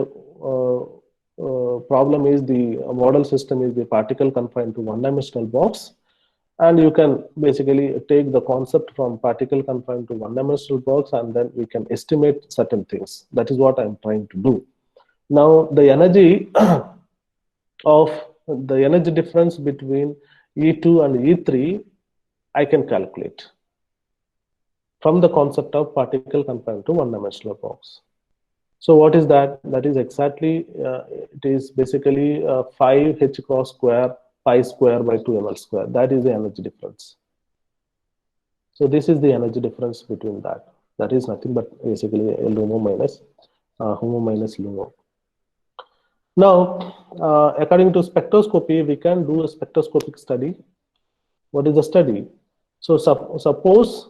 problem is the model system is the particle confined to one-dimensional box. And you can basically take the concept from particle confined to one-dimensional box, and then we can estimate certain things. That is what I'm trying to do. Now, the energy difference between E2 and E3, I can calculate from the concept of particle confined to one-dimensional box. So what is that? That is exactly, it is basically 5 h cross square pi square by 2 ml square. That is the energy difference. So this is the energy difference between that. That is nothing but basically LUMO minus HOMO minus LUMO. Now, according to spectroscopy, we can do a spectroscopic study. What is the study? So suppose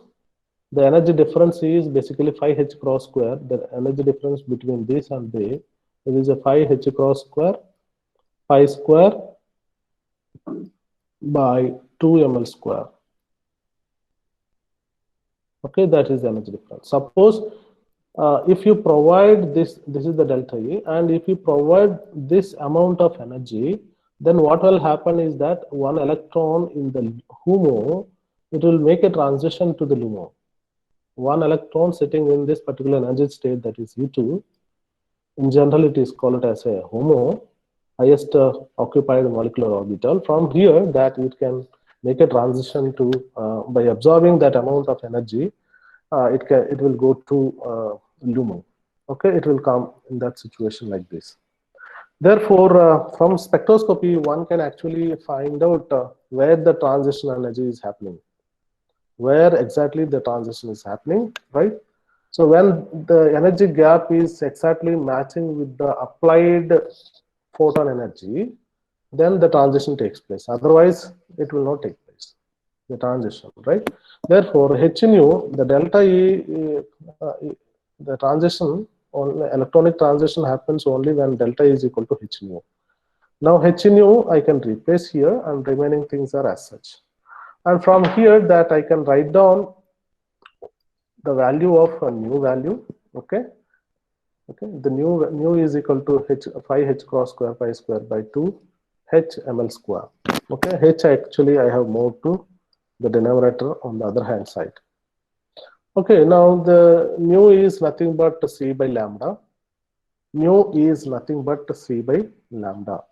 the energy difference is basically 5 h cross square. The energy difference between this and this is a 5 h cross square pi square by 2 ml square. Okay, that is the energy difference. Suppose if you provide this is the delta E, and if you provide this amount of energy, then what will happen is that one electron in the HOMO, it will make a transition to the LUMO. One electron sitting in this particular energy state, that is U2, in general it is called as a HOMO, highest occupied molecular orbital. From here, that it can make a transition to, by absorbing that amount of energy, it will go to LUMO. Okay, it will come in that situation like this. Therefore, from spectroscopy, one can actually find out where the transition energy is happening, where exactly the transition is happening, right? So when the energy gap is exactly matching with the applied photon energy, then the transition takes place. Otherwise, it will not take place, the transition, right? Therefore, H nu, the delta E, the transition, electronic transition happens only when delta E is equal to H nu. Now H nu I can replace here, and remaining things are as such. And from here, that I can write down the value of a new value. Okay, the new is equal to 5 h cross square pi square by 2 h ml square. Okay, h actually I have moved to the denominator on the other hand side. Okay, now the mu is nothing but c by lambda. Mu is nothing but c by lambda.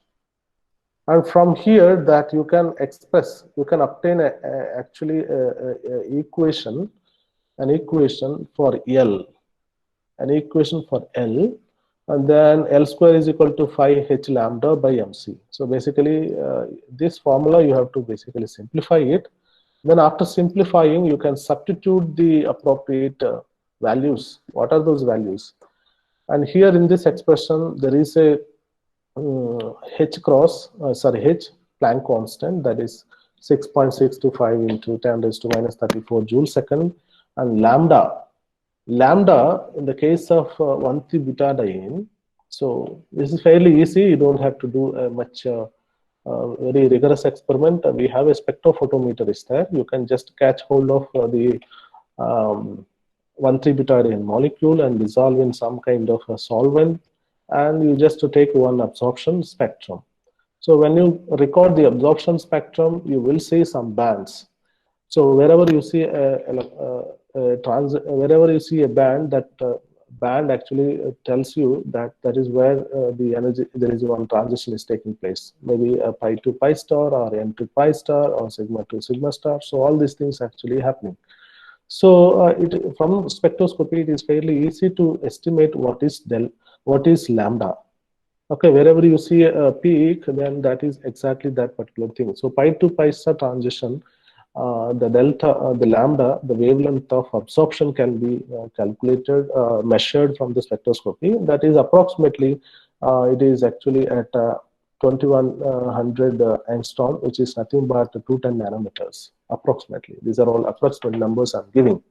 And from here, that you can express, you can obtain actually an equation for L, an equation for L, and then L square is equal to 5 h lambda by mc. So basically, this formula you have to basically simplify it. Then after simplifying, you can substitute the appropriate values. What are those values? And here in this expression, there is a H Planck constant, that is 6.625 into 10 raised to minus 34 joule second, and lambda in the case of 1,3-butadiene. So this is fairly easy. You don't have to do much very rigorous experiment. We have a spectrophotometer is there. You can just catch hold of the 1,3-butadiene molecule and dissolve in some kind of a solvent, and you just to take one absorption spectrum. So when you record the absorption spectrum, you will see some bands. So wherever you see wherever you see a band, that band actually tells you that that is where the energy, there is one transition is taking place. Maybe a pi to pi star, or n to pi star, or sigma to sigma star. So all these things actually happening. So from spectroscopy, it is fairly easy to estimate what is lambda. Okay, wherever you see a peak, then that is exactly that particular thing. So pi to pi star transition, the delta, the lambda, the wavelength of absorption can be calculated, measured from the spectroscopy. That is approximately, it is actually at 2100 angstrom, which is nothing but 210 nanometers approximately. These are all approximate numbers I'm giving.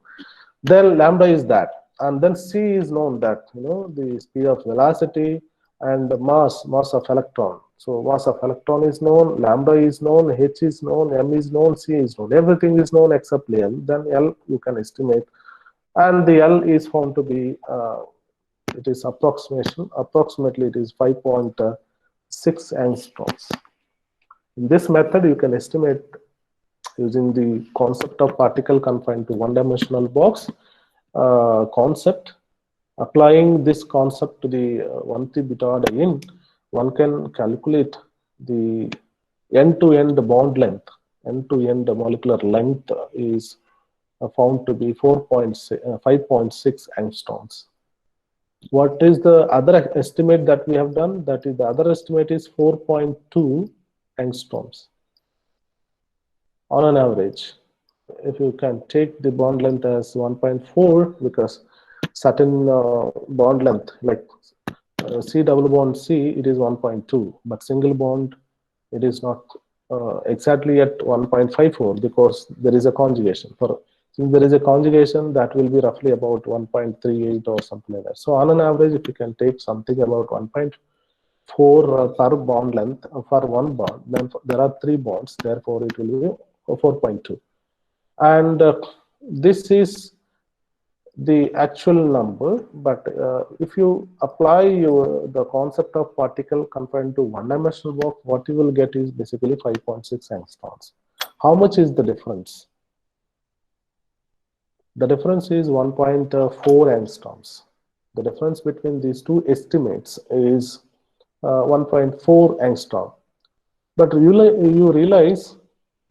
Then lambda is that, and then c is known, that the speed of velocity and the mass of electron. So mass of electron is known, lambda is known, h is known, m is known, c is known. Everything is known except L. Then L you can estimate, and the L is found to be it is approximately it is 5.6 angstroms. In this method, you can estimate using the concept of particle confined to one-dimensional box concept. Applying this concept to the 1,3-butadiene, one can calculate the end-to-end bond length. End-to-end molecular length is found to be 5.6 angstroms. What is the other estimate that we have done? That is, the other estimate is 4.2 angstroms on an average. If you can take the bond length as 1.4, because certain bond length like C double bond C, it is 1.2, but single bond, it is not exactly at 1.54 because there is a conjugation. Since there is a conjugation, that will be roughly about 1.38 or something like that. So on an average, if you can take something about 1.4 per bond length for one bond, then there are 3 bonds, therefore it will be 4.2. And this is the actual number, but if you apply the concept of particle confined to one-dimensional box, what you will get is basically 5.6 angstroms. How much is the difference? The difference is 1.4 angstroms. The difference between these two estimates is 1.4 angstrom. But you realize,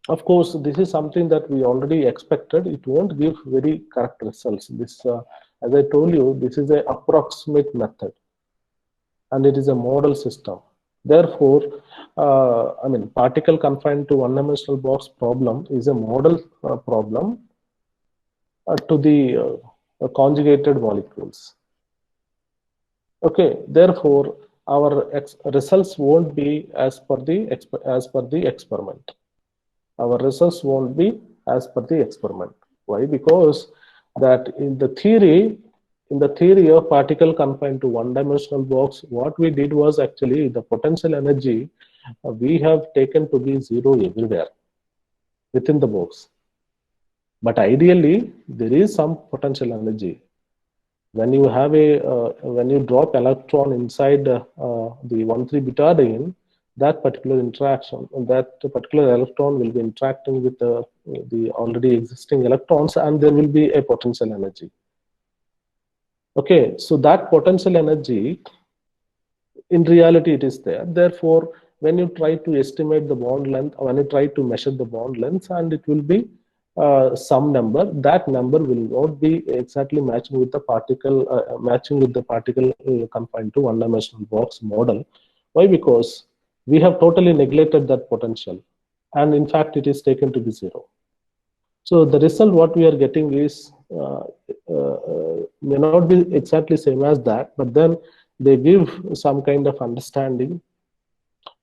of course, this is something that we already expected. It won't give very correct results. This, as I told you, this is an approximate method, and it is a model system. Therefore, I mean, particle confined to one-dimensional box problem is a model problem to the conjugated molecules. Okay, therefore, our results won't be as per the experiment. Our results won't be as per the experiment. Why? Because that in the theory of particle confined to one-dimensional box, what we did was actually the potential energy we have taken to be zero everywhere within the box. But ideally, there is some potential energy. When you have when you drop electron inside the 1,3-butadiene, that particular interaction, that particular electron will be interacting with the already existing electrons, and there will be a potential energy. Okay, so that potential energy, in reality, it is there. Therefore, when you try to estimate the bond length, when you try to measure the bond length, and it will be some number, that number will not be exactly matching with the particle confined to one-dimensional box model. Why? Because we have totally neglected that potential, and in fact it is taken to be zero. So the result what we are getting is may not be exactly same as that, but then they give some kind of understanding.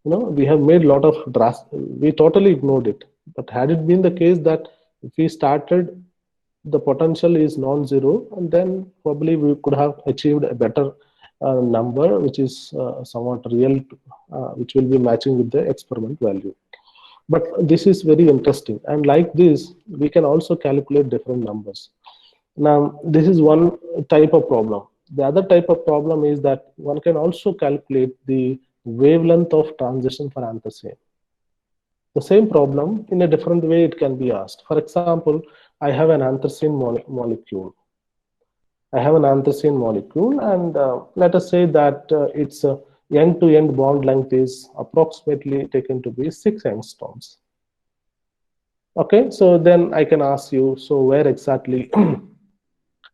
You know, we have made a lot of we totally ignored it. But had it been the case that if we started, the potential is non-zero, and then probably we could have achieved a better number, which is somewhat real, which will be matching with the experiment value. But this is very interesting, and like this, we can also calculate different numbers. Now, this is one type of problem. The other type of problem is that one can also calculate the wavelength of transition for anthracene. The same problem, in a different way, it can be asked. For example, I have an anthracene molecule. I have an anthracene molecule, and let us say that its end-to-end bond length is approximately taken to be 6 angstroms. Okay, so then I can ask you, so where exactly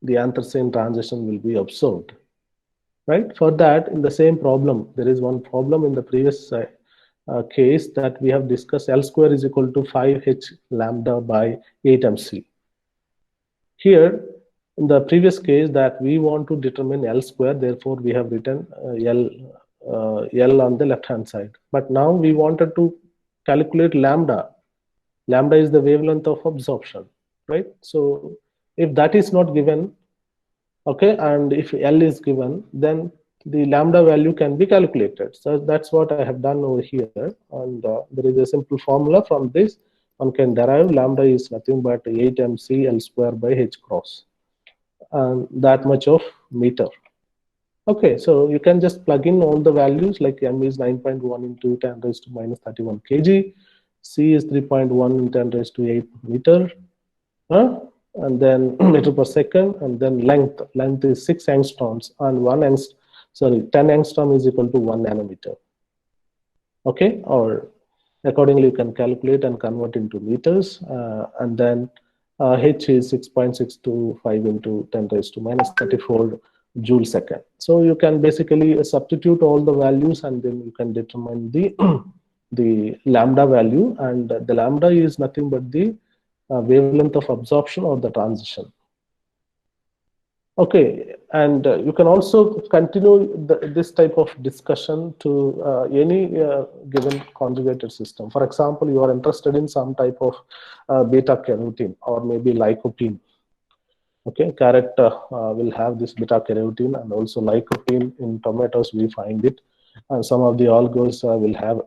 the anthracene transition will be observed? Right? For that, in the same problem, there is one problem in the previous case that we have discussed. L square is equal to 5h lambda by 8mc. Here, in the previous case, that we want to determine L square, therefore we have written L on the left hand side. But now we wanted to calculate lambda. Lambda is the wavelength of absorption, right? So if that is not given, okay, and if L is given, then the lambda value can be calculated. So that's what I have done over here, and there is a simple formula. From this one can derive lambda is nothing but 8mc L square by h cross, and that much of meter. Okay, so you can just plug in all the values, like m is 9.1 into 10 raised to minus 31 kg, c is 3.1 in 10 raised to 8 meter, and then meter per second, and then length is 6 angstroms, and 10 angstrom is equal to 1 nanometer. Okay, or accordingly you can calculate and convert into meters, and then h is 6.625 into 10 raised to minus 34 joule second. So you can basically substitute all the values and then you can determine the the lambda value, and the lambda is nothing but the wavelength of absorption or the transition. Okay, and you can also continue this type of discussion to any given conjugated system. For example, you are interested in some type of beta carotene or maybe lycopene. Okay, carrot will have this beta carotene, and also lycopene in tomatoes we find it, and some of the oligos will have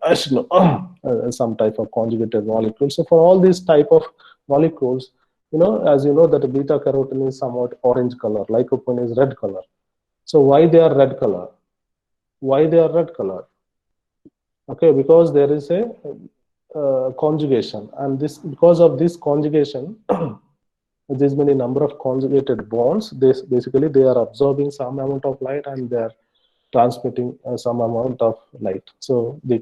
some type of conjugated molecule. So for all these type of molecules, as you know that the beta carotene is somewhat orange color, lycopene is red color. So why they are red color? Why they are red color? Okay, because there is a conjugation, and this because of this conjugation. There's many number of conjugated bonds. This basically they are absorbing some amount of light and they are transmitting some amount of light. So the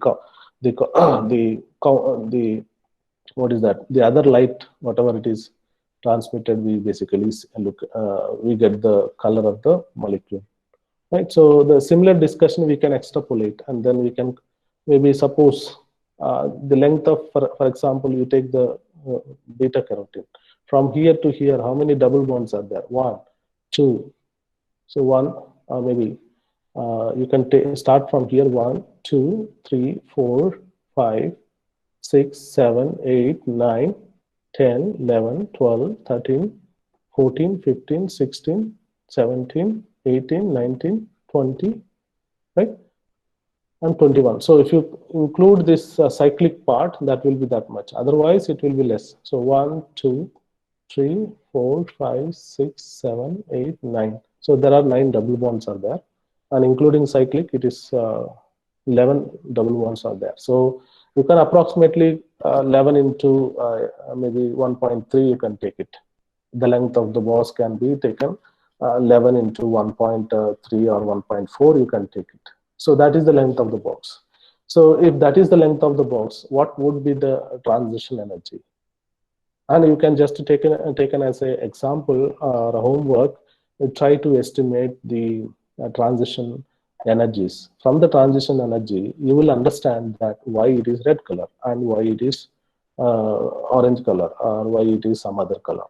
what is that? The other light, whatever it is transmitted, we basically look. We get the color of the molecule, right? So the similar discussion we can extrapolate, and then we can maybe suppose the length of, for example, you take the beta carotene. From here to here, how many double bonds are there? 1, 2. So 1, maybe you can start from here 1, 2, 3, 4, 5, 6, 7, 8, 9, 10, 11, 12, 13, 14, 15, 16, 17, 18, 19, 20, right? And 21. So if you include this cyclic part, that will be that much. Otherwise, it will be less. So 1, 2, 3, 4, 5, 6, 7, 8, 9. So there are 9 double bonds are there, and including cyclic, it is 11 double bonds are there. So you can approximately 11 into maybe 1.3 you can take it. The length of the box can be taken 11 into 1.3 or 1.4 you can take it. So that is the length of the box. So if that is the length of the box, what would be the transition energy? And you can just taken as an example or homework, try to estimate the transition energies. From the transition energy, you will understand that why it is red color and why it is orange color or why it is some other color.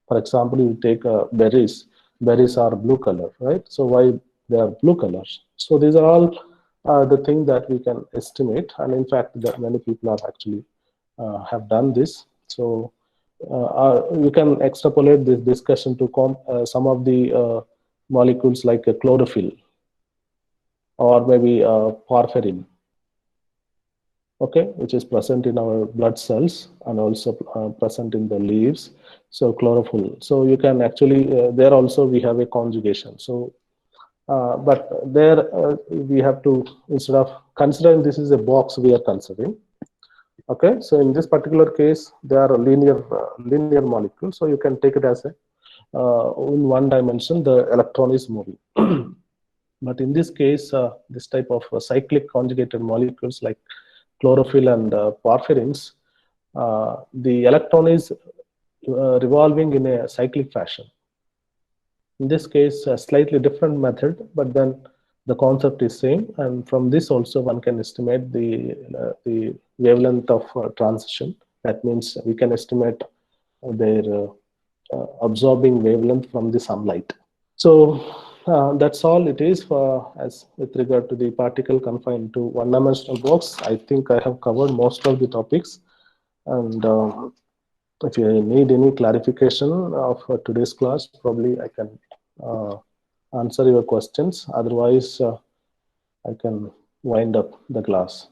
For example, you take berries. Berries are blue color, right? So why they are blue colors? So these are all the things that we can estimate. And in fact, many people have actually have done this. So you can extrapolate this discussion to some of the molecules like chlorophyll or maybe porphyrin, okay, which is present in our blood cells and also present in the leaves. So chlorophyll. So you can actually there also we have a conjugation. So but there we have to, instead of considering this is a box, we are considering. Okay, so in this particular case, they are a linear molecule. So you can take it as a in one dimension, the electron is moving. But in this case, this type of cyclic conjugated molecules like chlorophyll and porphyrins, the electron is revolving in a cyclic fashion. In this case, a slightly different method, but then the concept is same, and from this also one can estimate the wavelength of transition. That means we can estimate their absorbing wavelength from the sunlight. So that's all it is for as with regard to the particle confined to one-dimensional box. I think I have covered most of the topics, and if you need any clarification of today's class, probably I can answer your questions. Otherwise, I can wind up the class.